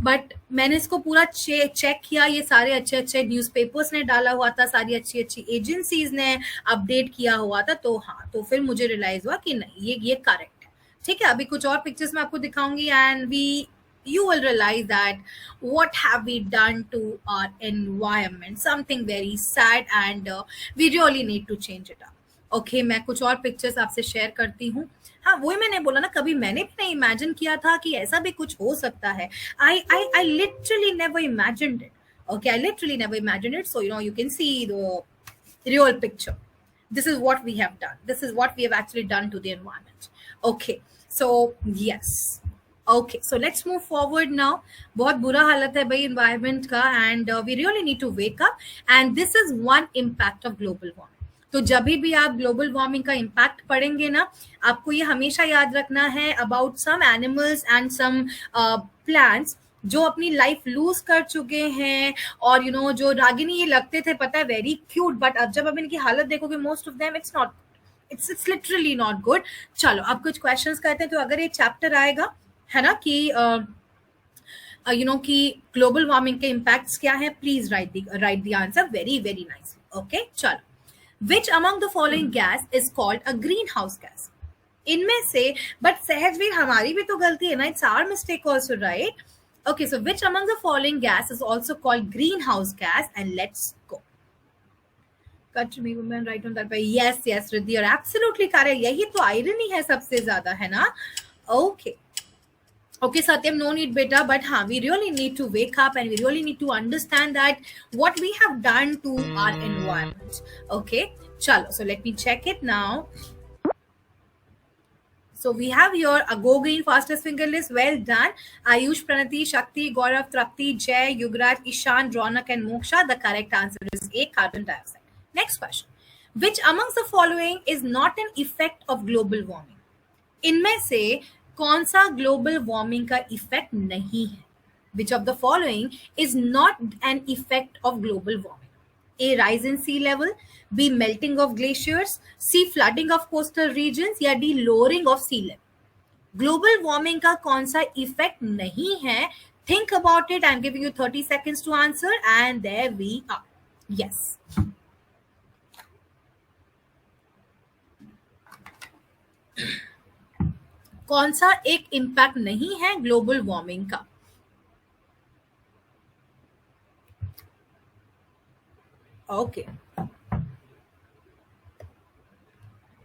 बट मैंने इसको पूरा चेक किया, ये सारे अच्छे अच्छे न्यूज़पेपर्स ने डाला हुआ था, सारी अच्छी अच्छी एजेंसीज ने अपडेट किया हुआ था, तो हाँ, तो फिर मुझे रियलाइज हुआ कि नहीं, ये करेक्ट है। ठीक है, अभी कुछ और पिक्चर्स मैं आपको दिखाऊंगी and we you will realize that what have we done to our environment, something very sad, and we really need to change it up. Okay, मैं कुछ और पिक्चर्स आपसे शेयर करती हूँ। हाँ, वही मैंने बोला ना, कभी मैंने भी नहीं इमेजिन किया था कि ऐसा भी कुछ हो सकता है। I literally never imagined it. Okay, I literally never imagined it. So you can see the real picture. This is what we have done. This is what we have actually done to the environment. Okay, so yes. Okay, so let's move forward now. बहुत बुरा हालत है भाई environment का, and we really need to wake up. And this is one impact of global warming. तो जब भी आप ग्लोबल वार्मिंग का इम्पैक्ट पढ़ेंगे ना, आपको ये हमेशा याद रखना है about some animals and some plants जो अपनी लाइफ लूज कर चुके हैं, और जो रागिनी ये लगते थे, पता है, वेरी क्यूट, बट अब जब आप इनकी हालत देखोगे, most of them it's not, it's literally not good. चलो अब कुछ क्वेश्चंस करते हैं। तो अगर ये चैप्टर आएगा है ना कि कि ग्लोबल वार्मिंग के इम्पैक्ट्स क्या है, please right the answer very very nicely. Okay, चलो, Which among the following gas is called a greenhouse gas? इनमें से, बट सहजवीर हमारी भी तो गलती है ना, it's our mistake also, right? Okay, so which among the following gas is also called greenhouse gas? And let's go. Cut me, woman, right on that way. Yes, Riddhi, you're absolutely correct. यही तो irony है सबसे ज्यादा, है ना? Okay. Okay, Satyam, no need beta, but we really need to wake up and we really need to understand that what we have done to our environment. Okay, chalo, so let me check it now. So we have here a Go Green fastest finger list. Well done. Ayush, Pranati, Shakti, Gaurav, Trapti, Jay, Yugraj, Ishan, Ronak and Moksha. The correct answer is A, carbon dioxide. Next question. Which amongst the following is not an effect of global warming? इनमें से कौन सा global warming का effect नहीं है? Which of the following is not an effect of global warming? A, rise in sea level, B, melting of glaciers, C, flooding of coastal regions, या D, lowering of sea level? Global warming का कौन सा effect नहीं है? Think about it. I am giving you 30 seconds to answer and there we are. Yes, कौन सा एक impact नहीं है ग्लोबल वार्मिंग का? ओके,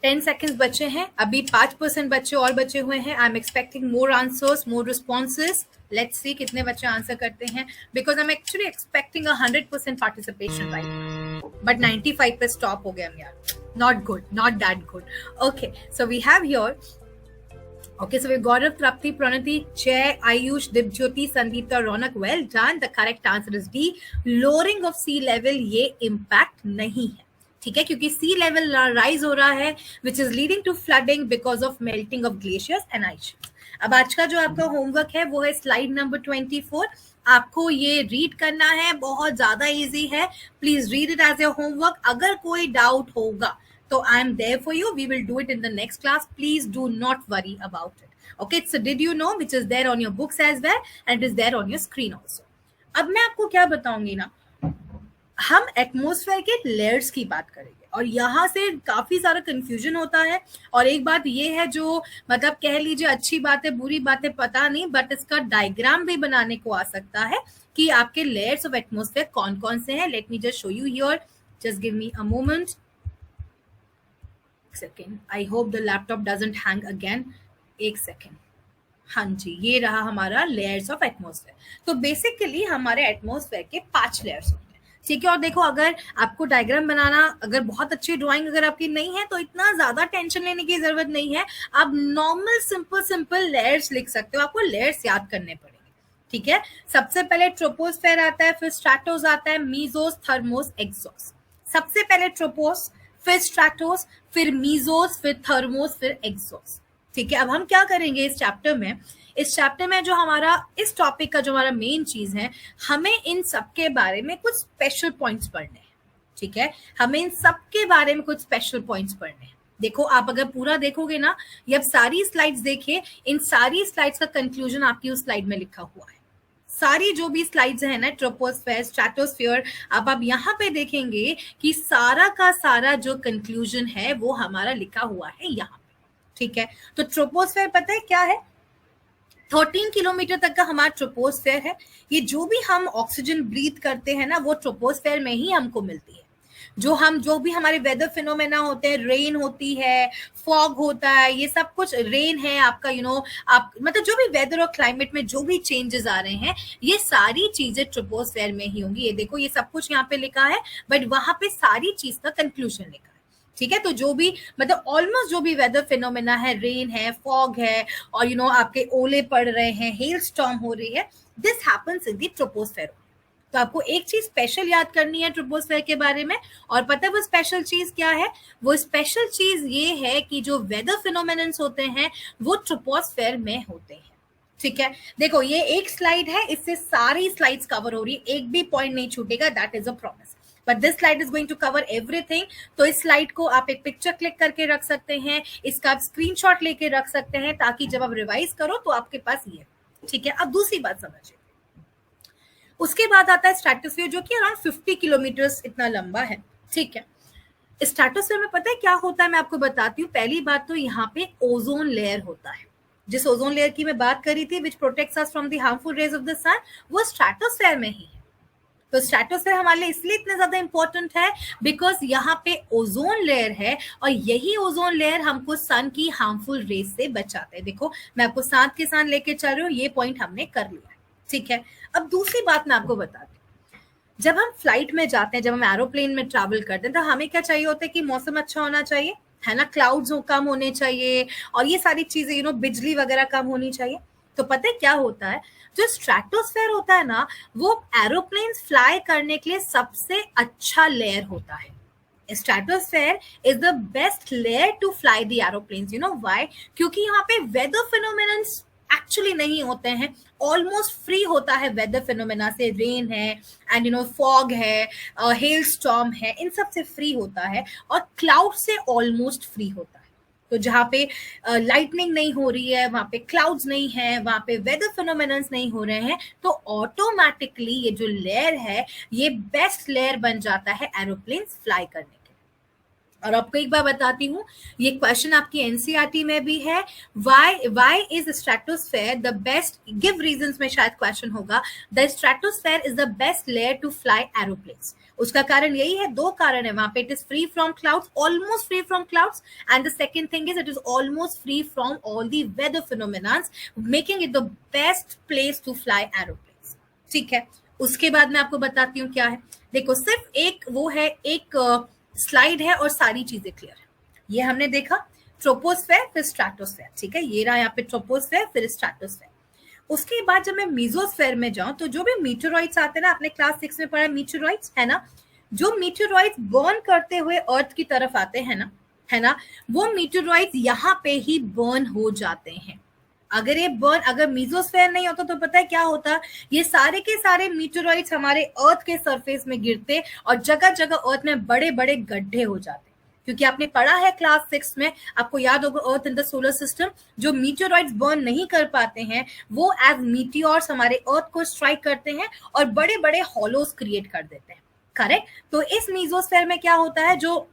10 seconds बचे हैं, अभी 5% बच्चे और बचे हुए हैं. I am expecting more answers, more responses. Let's see कितने बच्चे आंसर करते हैं, because I am actually expecting 100% participation right, but 95 पे स्टॉप हो गया हम यार. Not good, not that good. Okay, so we have here, okay, so we Gaurav, Trapti, Pranati, Jay, Ayush, Dibjyoti, Sandeepta, Ronak. Well done. The correct answer is D. Lowering of sea level ये impact नहीं है, ठीक है, क्योंकि sea level rise हो रहा है, which is leading to flooding because of melting of glaciers and ice sheets. अब आज का जो आपका होमवर्क है वो है स्लाइड नंबर 24. आपको ये रीड करना है, बहुत ज्यादा इजी है. Please read it as a homework. अगर कोई डाउट होगा तो I am there for you. We will do it in the next class. Please do not worry about it. Okay, so did you know, which is there on your books as well and it is there on your screen also. अब मैं आपको क्या बताऊंगी ना, हम atmosphere के layers की बात करेंगे और यहाँ से काफी सारा कंफ्यूजन होता है. और एक बात ये है जो मतलब कह लीजिए अच्छी बात है, बुरी बात है, पता नहीं, बट इसका डायग्राम भी बनाने को आ सकता है कि आपके लेयर्स ऑफ एटमॉस्फेयर कौन कौन से हैं. Let me just show you here. Just give me a moment. Second, I hope the laptop doesn't hang again. एक सेकेंड. हाँ जी, ये रहा हमारा लेयर्स ऑफ एटमॉस्फेयर. तो बेसिकली हमारे एटमॉस्फेयर के 5 लेयर्स होते हैं, ठीक है. और देखो, अगर आपको डायग्राम बनाना, अगर बहुत अच्छी ड्राइंग अगर आपकी नहीं है तो इतना ज्यादा टेंशन लेने की जरूरत नहीं है. आप नॉर्मल सिंपल लेयर्स लिख सकते हो. आपको लेयर्स याद करने पड़ेंगे, ठीक है. सबसे पहले ट्रोपोस्फेयर आता है, फिर स्ट्रैटोस आता है, मीजोस, थर्मोस, एक्सोस. सबसे पहले ट्रोपोस, फिर स्ट्रैटोस, फिर मीजोस, फिर थर्मोस, फिर एक्सोस, ठीक है. अब हम क्या करेंगे इस चैप्टर में, इस चैप्टर में जो हमारा इस टॉपिक का जो हमारा मेन चीज है, हमें इन सब के बारे में कुछ स्पेशल पॉइंट्स पढ़ने हैं, ठीक है. हमें इन सब के बारे में कुछ स्पेशल पॉइंट्स पढ़ने हैं. देखो आप अगर पूरा देखोगे ना, ये अब सारी स्लाइड्स देखिए, इन सारी स्लाइड्स का कंक्लूजन आपकी उस स्लाइड में लिखा हुआ है। सारी जो भी स्लाइड्स है ना, ट्रोपोस्फेयर, स्ट्रेटोस्फेयर, अब आप यहाँ पे देखेंगे कि सारा का सारा जो कंक्लूजन है वो हमारा लिखा हुआ है यहाँ पे, ठीक है। तो ट्रोपोस्फेयर पता है क्या है? 13 किलोमीटर तक का हमारा ट्रोपोस्फेयर है। ये जो भी हम ऑक्सीजन ब्रीथ करते हैं ना, वो ट्रोपोस्फेयर में ही हमको मिलती है। जो भी हमारे वेदर फिनोमेना होते हैं, रेन होती है, फॉग होता है, ये सब कुछ, रेन है आपका, आप मतलब जो भी वेदर और क्लाइमेट में जो भी चेंजेस आ रहे हैं, ये सारी चीजें ट्रोपोस्फेयर में ही होंगी। ये देखो, ये सब कुछ यहाँ पे लिखा है, बट वहां पे सारी चीज का कंक्लूजन लिखा है, ठीक है। तो जो भी मतलब ऑलमोस्ट जो भी वेदर फिनोमेना है, रेन है, फॉग है, और आपके ओले पड़ रहे हैं, हेल स्टॉर्म हो रही है, this happens in the troposphere. तो आपको एक चीज स्पेशल याद करनी है ट्रोपोस्फेयर के बारे में, और पता है वो स्पेशल चीज क्या है? वो स्पेशल चीज ये है कि जो वेदर फिनोमेनन्स होते हैं वो ट्रोपोस्फेयर में होते हैं, ठीक है। देखो ये एक स्लाइड है, इससे सारी स्लाइड्स कवर हो रही है, एक भी पॉइंट नहीं छूटेगा, that is a promise. But this slide is going to cover everything. तो इस स्लाइड को आप एक पिक्चर क्लिक करके रख सकते हैं, इसका आप स्क्रीनशॉट लेके रख सकते हैं, ताकि जब आप रिवाइज करो तो आपके पास ये, ठीक है। अब दूसरी बात समझिए, उसके बाद आता है स्ट्रेटोस्फीयर, जो कि अराउंड 50 किलोमीटर इतना लंबा है, ठीक है। स्ट्रेटोस्फीयर में पता है क्या होता है, मैं आपको बताती हूँ। पहली बात तो यहाँ पे ओजोन लेयर होता है। जिस ओजोन लेयर की मैं बात करी थी, which protects us from the harmful rays of the sun, वो स्ट्रेटोस्फीयर में ही है। तो स्ट्रेटोस्फीयर हमारे लिए इसलिए इतने ज्यादा इंपॉर्टेंट है बिकॉज यहाँ पे ओजोन लेयर है, और यही ओजोन लेयर हमको सन की हार्मफुल रेज से बचाते हैं। देखो मैं आपको साथ के साथ लेके चल रही हूँ, ये पॉइंट हमने कर लिया है, ठीक है। अब दूसरी बात मैं आपको बताती हूँ, जब हम फ्लाइट में जाते हैं, जब हम एरोप्लेन में ट्रैवल करते हैं, तो हमें क्या चाहिए होता है कि मौसम अच्छा होना चाहिए, है ना, क्लाउड्स कम होने चाहिए, और ये सारी चीजें बिजली वगैरह कम होनी चाहिए। तो पता है क्या होता है, जो स्ट्रेटोस्फेयर होता है ना, वो एरोप्लेन फ्लाई करने के लिए सबसे अच्छा लेयर होता है। Stratosphere is the best layer to fly the aeroplanes. You know why? क्योंकि यहाँ पे वेदर फिनोमेनन्स एक्चुअली नहीं होते हैं, ऑलमोस्ट फ्री होता है वेदर फिनोमेना से, रेन है एंड फॉग है, हेल स्टॉर्म है, इन सब से फ्री होता है, और क्लाउड से ऑलमोस्ट फ्री होता है। तो जहाँ पे लाइटनिंग नहीं हो रही है, वहां पे क्लाउड्स नहीं है, वहां पे वेदर फिनोमेनन्स नहीं हो रहे हैं, तो ऑटोमेटिकली ये जो लेयर है ये बेस्ट लेयर बन जाता है एरोप्लेन फ्लाई करने के। और आपको एक बार बताती हूँ, ये क्वेश्चन आपकी एनसीईआरटी में भी है, why is stratosphere the best, give reasons में शायद क्वेश्चन होगा, the stratosphere is the best layer to fly aeroplanes. उसका कारण यही है, दो कारण है वहां पे, it is free from clouds, almost free from clouds, and the second thing is it is almost free from all the weather phenomenons, making it the best place to fly aeroplanes, ठीक है। उसके बाद मैं आपको बताती हूँ क्या है। देखो सिर्फ एक वो है, एक स्लाइड है और सारी चीजें क्लियर है। ये हमने देखा ट्रोपोस्फेयर फिर स्ट्रेटोस्फेयर, ठीक है, ये रहा यहाँ पे ट्रोपोस्फेयर फिर स्ट्रेटोस्फेयर। उसके बाद जब मैं मीजोस्फेयर में जाऊं, तो जो भी मीटेरॉइड्स आते हैं ना, आपने क्लास 6 में पढ़ा मीटेरॉइड्स, है ना, जो मीटेरॉइड्स बर्न करते हुए अर्थ की तरफ आते हैं ना, है ना, वो मीटेरॉइड्स यहाँ पे ही बर्न हो जाते हैं। अगर मीजोस्फेयर नहीं होता तो पता है क्या होता, ये सारे के सारे मीटेरॉइड्स हमारे अर्थ के सरफेस में गिरते और जगह जगह अर्थ में बड़े बड़े गड्ढे हो जाते। क्योंकि आपने पढ़ा है क्लास 6 में, आपको याद होगा, अर्थ इन द सोलर सिस्टम, जो मीटेरॉइड्स बर्न नहीं कर पाते हैं वो एज मीटियोर्स हमारे अर्थ को स्ट्राइक करते हैं और बड़े बड़े हॉलोज क्रिएट कर देते हैं, करेक्ट। तो इस मीजोस्फेयर में क्या होता है, जो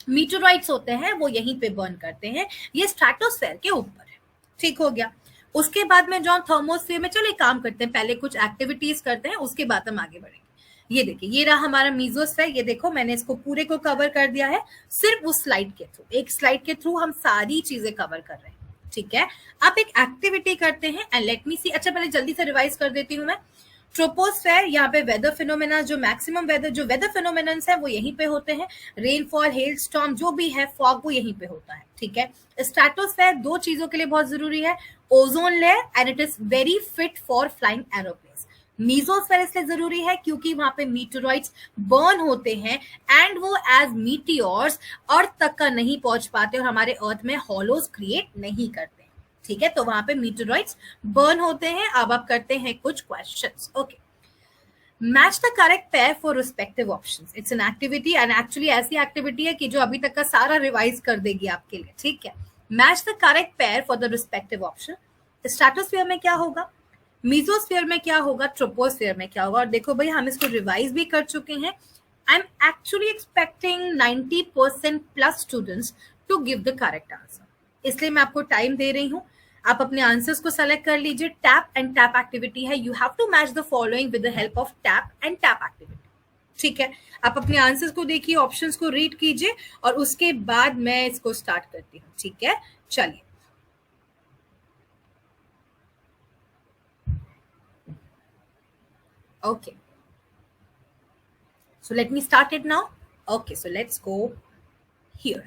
मीटेरॉइड्स होते हैं वो यहीं पे बर्न करते हैं, ये स्ट्रेटोस्फेयर के ऊपर है, ठीक हो गया। उसके बाद में जो थर्मोस्फेयर में, चलो एक काम करते हैं, पहले कुछ एक्टिविटीज करते हैं, उसके बाद हम आगे बढ़ेंगे। ये देखिए, ये रहा हमारा मीजोस्फेयर, ये देखो मैंने इसको पूरे को कवर कर दिया है सिर्फ उस स्लाइड के थ्रू, एक स्लाइड के थ्रू हम सारी चीजें कवर कर रहे हैं, ठीक है। अब एक एक्टिविटी करते हैं एंड लेट मी सी। अच्छा पहले जल्दी से रिवाइज कर देती हूँ मैं। ट्रोपोस्फेयर, यहाँ पे वेदर फिनोमेना, जो मैक्सिमम वेदर फिनोमेनन्स है वो यहीं पे होते हैं, रेनफॉल, हेल स्टॉर्म, जो भी है, फॉग, वो यहीं पे होता है, ठीक है। स्ट्रेटोस्फेयर दो चीजों के लिए बहुत जरूरी है, ozone layer and it is very fit for flying aeroplanes. Mesosphere इसलिए जरूरी है क्योंकि वहां पे मीटेरॉइड्स बर्न होते हैं एंड वो एज मीटियोर्स अर्थ तक का नहीं पहुंच पाते और हमारे अर्थ में हॉलोज क्रिएट नहीं करते, ठीक है। तो वहां पे मीटेरॉइड्स बर्न होते हैं। अब आप करते हैं कुछ questions, okay. Match the correct pair for respective options. It's an activity and actually ऐसी एक्टिविटी है कि जो अभी तक का सारा रिवाइज कर देगी आपके लिए. ठीक है. Match the correct pair for the respective option. Stratosphere में क्या होगा, मीजोस्फीयर में क्या होगा, ट्रोपोस्फीयर में क्या होगा. और देखो भाई हम इसको रिवाइज भी कर चुके हैं. I am actually expecting 90% plus students to give the correct answer. इसलिए मैं आपको टाइम दे रही हूँ. आप अपने आंसर्स को सेलेक्ट कर लीजिए. टैप एंड टैप एक्टिविटी है. You have to match the following with the help of tap and tap activity. ठीक है. आप अपने आंसर्स को देखिए, ऑप्शंस को रीड कीजिए और उसके बाद मैं इसको स्टार्ट करती हूँ. ठीक है, चलिए. Okay. So let me start it now. Okay, so let's go here.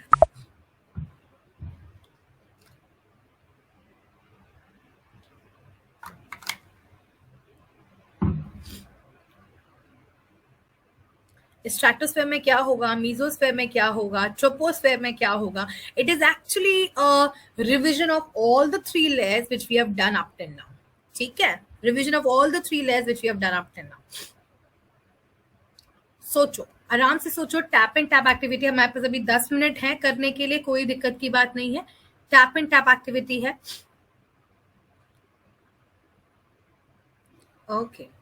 Stratosphere में क्या होगा, मीजोस्फेयर में क्या होगा, ट्रोपोस्फेयर में क्या होगा. It is actually a revision of all the 3 layers which we have done up till now. ठीक है, revision of all the 3 layers which we have done up till now. सोचो, आराम से सोचो. टैप एंड टैप एक्टिविटी हमारे पास अभी 10 minute है करने के लिए, कोई दिक्कत की बात नहीं है. टैप एंड टैप एक्टिविटी है. Okay.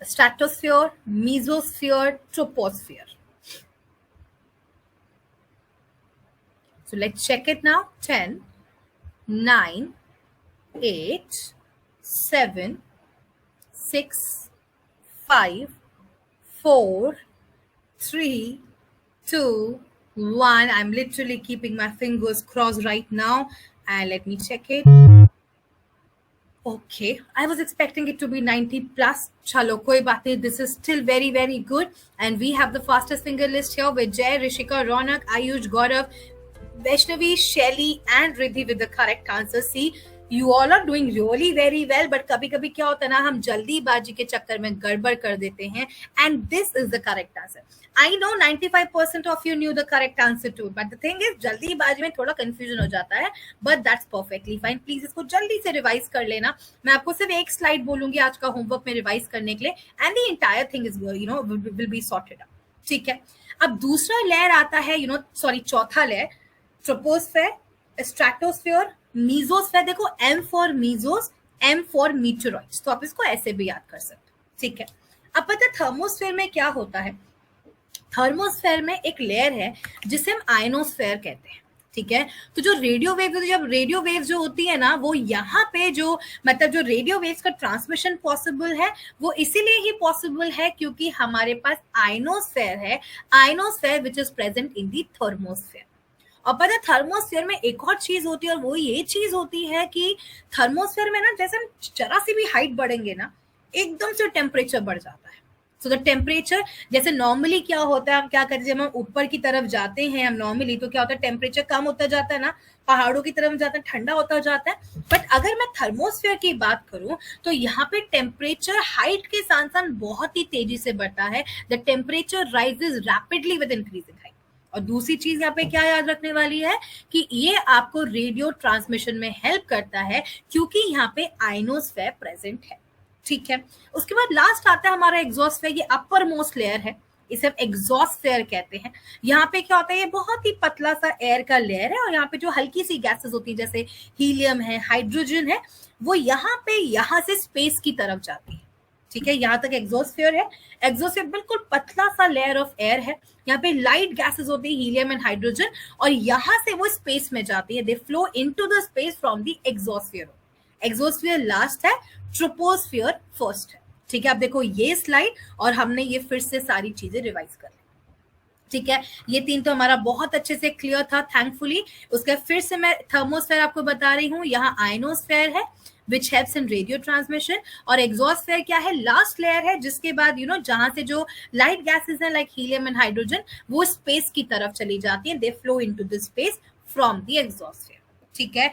Stratosphere, mesosphere, troposphere. So let's check it now. 10, 9, 8, 7, 6, 5, 4, 3, 2, 1. I'm literally keeping my fingers crossed right now. And let me check it. Okay, I was expecting it to be 90 plus. Chalo, koi baat nahi. This is still very, very good. And we have the fastest finger list here with Jay, Rishika, Ronak, Ayush, Gaurav, Vaishnavi, Shelly, and Riddhi with the correct answer. See, you all are doing really very well. But कभी-कभी क्या होता है ना, हम जल्दीबाजी के चक्कर में गड़बड़ कर देते हैं. And this is the correct answer. I know 95% of you knew the correct answer too. But the thing is, जल्दीबाजी में थोड़ा confusion हो जाता है. But that's perfectly fine. Please इसको जल्दी से रिवाइज कर लेना. मैं आपको सिर्फ एक स्लाइड बोलूंगी आज का होमवर्क में रिवाइज करने के लिए. And the entire thing is, will be sorted out. ठीक है. अब दूसरा लेयर आता है, चौथा लेयर, ट्रोपोस्फेयर, स्ट्रेटोस्फेयर, मीजोस्फेयर. देखो, M for Mizos, M for मीटरोइड्स. तो आप इसको ऐसे भी याद कर सकते. ठीक है. अब पता है थर्मोस्फेयर में क्या होता है. थर्मोस्फेयर में एक लेयर है जिसे हम आयनोस्फेयर कहते हैं. ठीक है. तो जो रेडियो वेव, जब रेडियो वेव जो होती है ना, वो यहाँ पे जो जो रेडियो वेव्स का ट्रांसमिशन पॉसिबल है, वो इसीलिए ही पॉसिबल है क्योंकि हमारे पास आयनोस्फेयर है. Ionosphere which is present in the thermosphere. और पता है थर्मोस्फेयर में एक और चीज होती है, और वो ये चीज होती है कि थर्मोस्फेयर में ना, जैसे हम जरा सी भी हाइट बढ़ेंगे ना, एकदम से टेम्परेचर बढ़ जाता है. सो द टेम्परेचर, जैसे नॉर्मली क्या होता है, हम क्या करते हैं, जब हम ऊपर की तरफ जाते हैं हम नॉर्मली, तो क्या होता है, टेम्परेचर कम होता जाता है ना, पहाड़ों की तरफ जाता है, ठंडा होता जाता है. बट अगर मैं थर्मोस्फेयर की बात करूं तो यहाँ पे टेम्परेचर हाइट के साथ साथ बहुत ही तेजी से बढ़ता है. The temperature rises rapidly with increasing height. और दूसरी चीज यहाँ पे क्या याद रखने वाली है कि ये आपको रेडियो ट्रांसमिशन में हेल्प करता है क्योंकि यहाँ पे आयनोस्फेयर प्रेजेंट है. ठीक है. उसके बाद लास्ट आता है हमारा एग्जॉस्फेयर. ये अपर मोस्ट लेयर है, इसे हम एग्जॉस्फेयर कहते हैं. यहाँ पे क्या होता है, ये बहुत ही पतला सा एयर का लेयर है और यहाँ पे जो हल्की सी गैसेस होती है जैसे हीलियम है, हाइड्रोजन है, वो यहाँ से स्पेस की तरफ जाती है. ठीक है. यहाँ तक एग्जॉस्फेयर है. एग्जॉस्फेयर बिल्कुल पतला सा लेयर ऑफ एयर है. यहाँ पे लाइट गैसेस होती है, हीलियम एंड हाइड्रोजन, और यहाँ से वो स्पेस में जाती है. They flow into the space from the exosphere. Exosphere last है, ट्रोपोस्फेयर फर्स्ट है. ठीक है. आप देखो ये स्लाइड, और हमने ये फिर से सारी चीजें रिवाइज कर ली. ठीक है. ये 3 तो हमारा बहुत अच्छे से क्लियर था थैंकफुली. उसके फिर से मैं थर्मोस्फेयर आपको बता रही हूँ. यहाँ आयनोस्फेयर है which helps in radio transmission, और एग्जॉस्फेयर क्या है, लास्ट लेयर है, जिसके बाद जहां से जो लाइट गैसेस हैं लाइक हीलियम एंड हाइड्रोजन, वो स्पेस की तरफ चली जाती हैं. They flow into the space from the exosphere. ठीक है.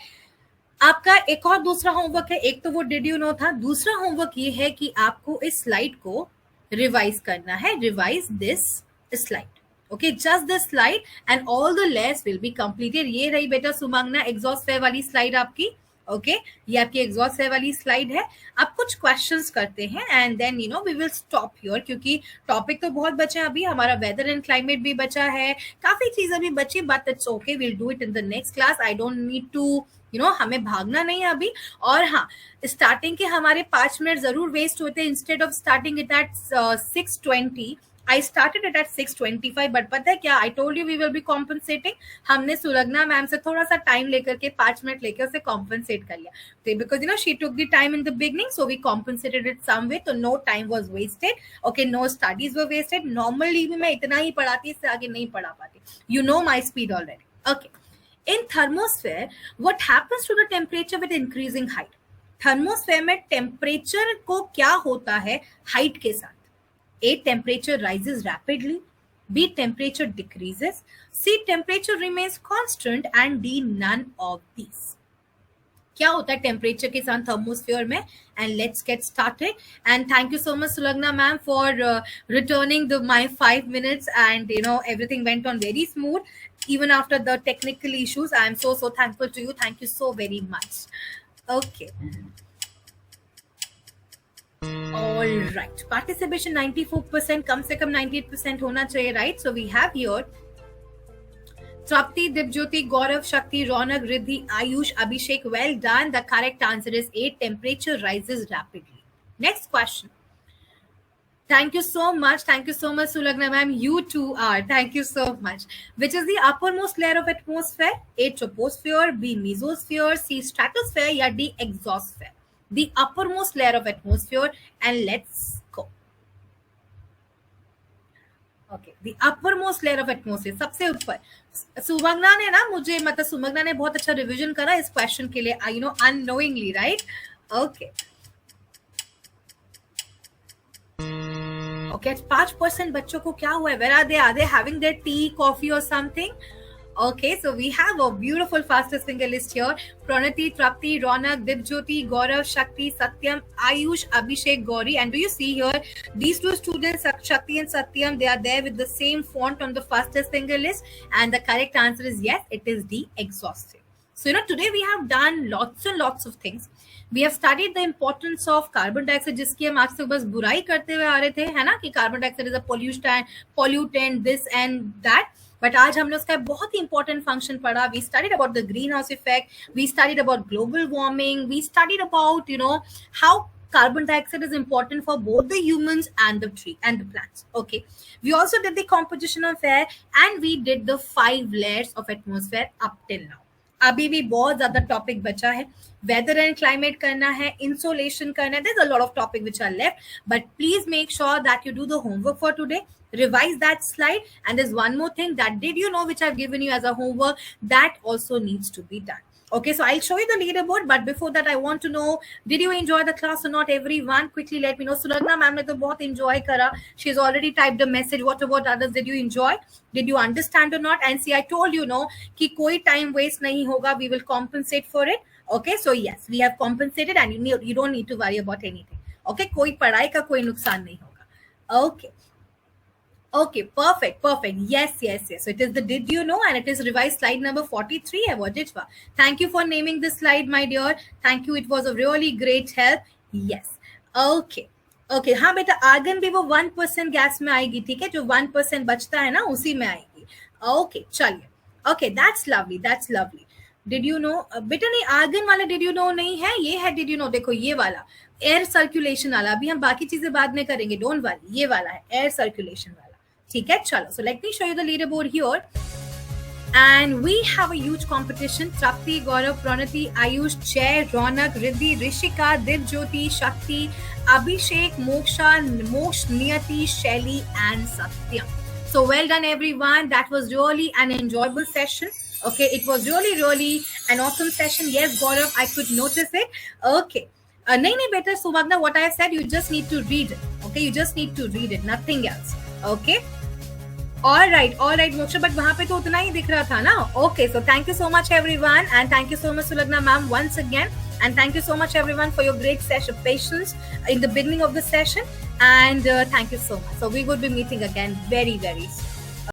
आपका एक और दूसरा होमवर्क है. एक तो वो डिड यू नो था. दूसरा होमवर्क ये है कि आपको इस स्लाइड को रिवाइज करना है. Revise this slide. Okay, just this slide and all the layers will be completed. ये रही बेटा सुमंगना एग्जॉस्फेयर वाली स्लाइड आपकी. ओके ये आपकी एग्जॉस्ट है वाली स्लाइड है. अब कुछ क्वेश्चंस करते हैं and then we will stop here, क्योंकि टॉपिक तो बहुत बचे हैं. अभी हमारा वेदर एंड क्लाइमेट भी बचा है, काफी चीजें भी बची, but it's okay, will do it in the next class. I don't need to हमें भागना नहीं है अभी. और हाँ, स्टार्टिंग के हमारे 5 मिनट जरूर वेस्ट होते हैं. Instead of starting it at 6:20 I started it at 6:25, but पता है क्या, I told you we will be compensating. हमने सुलग्ना मैम से थोड़ा सा टाइम लेकर के 5 मिनट लेकर उसे कॉम्पनसेट कर लिया. तो because she took the time in the beginning, so we compensated it some way. तो no time was wasted. Okay, no studies were wasted. Normally भी मैं इतना ही पढ़ाती, इससे आगे नहीं पढ़ा पाती. You know my speed already. Okay. In thermosphere, what happens to the temperature with increasing height? Thermosphere में टेम्परेचर को क्या होता है हाइट के साथ? A, temperature rises rapidly. B, temperature decreases. C, temperature remains constant. And D, none of these. क्या होता है टेम्परेचर के साथ थर्मोस्फीयर में? And let's get started. And thank you so much Sulagna ma'am for returning my 5 minutes, and everything went on very smooth even after the technical issues. I am so thankful to you. Thank you so very much. Okay. All right, participation 94%, कम से कम 98% होना चाहिए, right? So we have here Trapti, Dibjyoti, Gaurav, Shakti, Ronak, Riddhi, Ayush, Abhishek. Well done. The correct answer is A, temperature rises rapidly. Next question. Thank you so much. Thank you so much, Sulagna ma'am. You too are. Thank you so much. Which is the uppermost layer of atmosphere? A, troposphere, B, mesosphere, C, stratosphere, या D, exosphere? The uppermost layer of atmosphere, and let's go. Okay, the uppermost layer of atmosphere, सबसे ऊपर. सुमग्ना ने ना मुझे मतलब सुमग्ना ने बहुत अच्छा रिवीजन करा इस क्वेश्चन के लिए, unknowingly, right? Okay. Okay, 5% बच्चों को क्या हुआ है? Where are they? Are they having their tea, coffee or something? Okay, so we have a beautiful fastest finger list here. Pranati, Trapti, Ronak, Dibjyoti, Gaurav, Shakti, Satyam, Ayush, Abhishek, Gauri. And do you see here, these two students, Shakti and Satyam, they are there with the same font on the fastest finger list. And the correct answer is yes, it is the exhaustive. So, today we have done lots and lots of things. We have studied the importance of carbon dioxide, जिसकी हम आज तक बस बुराई करते हुए आ रहे थे, है ना, कि carbon dioxide is a pollutant, this and that. But आज हमने उसका बहुत ही इंपॉर्टेंट फंक्शन पढ़ा. We studied about the green house effect, we studied about global warming, we studied about how carbon dioxide is important for both the humans and the tree and the plants. Okay, we also did the composition of air and we did the 5 layers of atmosphere up till now. अभी भी बहुत ज्यादा topic बचा है. Weather and climate करना है, insolation करना है. There's a lot of topic which are left, but please make sure that you do the homework for today. Revise that slide, and there's one more thing that did you know which I've given you as a homework that also needs to be done. Okay, so I'll show you the leaderboard, but before that I want to know, did you enjoy the class or not? Everyone quickly let me know. Sulagna ma'am ने तो बहुत enjoy करा. She's already typed a message. What about others? Did you enjoy? Did you understand or not? And see, I told you कि कोई time waste नहीं होगा. We will compensate for it. Okay, so yes, we have compensated, and you don't need to worry about anything. Okay, कोई पढ़ाई का कोई नुकसान नहीं होगा. Okay. Okay, perfect. Yes. So it is the did you know, and it is revised slide number 43. Thank you for naming this slide, my dear. Thank you. It was a really great help. Yes. Okay. हाँ बेटा, argon भी वो 1% gas में आएगी, ठीक है, जो 1% बचता है ना उसी में आएगी. Okay, चलिए. Okay, that's lovely. Did you know? बेटा नहीं, आर्गन वाला did you know नहीं है, ये है did you know. देखो ये वाला एयर सर्कुलेशन वाला, अभी हम बाकी चीजें बाद में करेंगे, डोंट वरी. ये वाला है एयर सर्कुलेशन वाला, ठीक है. चलो, so let me show you the leaderboard here, and we have a huge competition. Trapti, Gaurav, Pranati, Ayush, Jay, Ronak, Riddhi, Rishika, Dibjyoti, Shakti, Abhishek, Moksha, Moksh, Niyati, Shelly, and Satyam. So well done everyone. That was really an enjoyable session. Okay, it was really an awesome session. Yes, Gaurav, I could notice it. Okay. नहीं बेटा सुमग्ना, what I have said, you just need to read it. Okay, you just need to read it, nothing else. Okay. All right, Moksha, but वहाँ पे तो उतना ही दिख रहा था ना. Okay, so thank you so much everyone, and thank you so much Sulagna ma'am once again, and thank you so much everyone for your great patience in the beginning of the session, and thank you so much. So we will be meeting again very soon.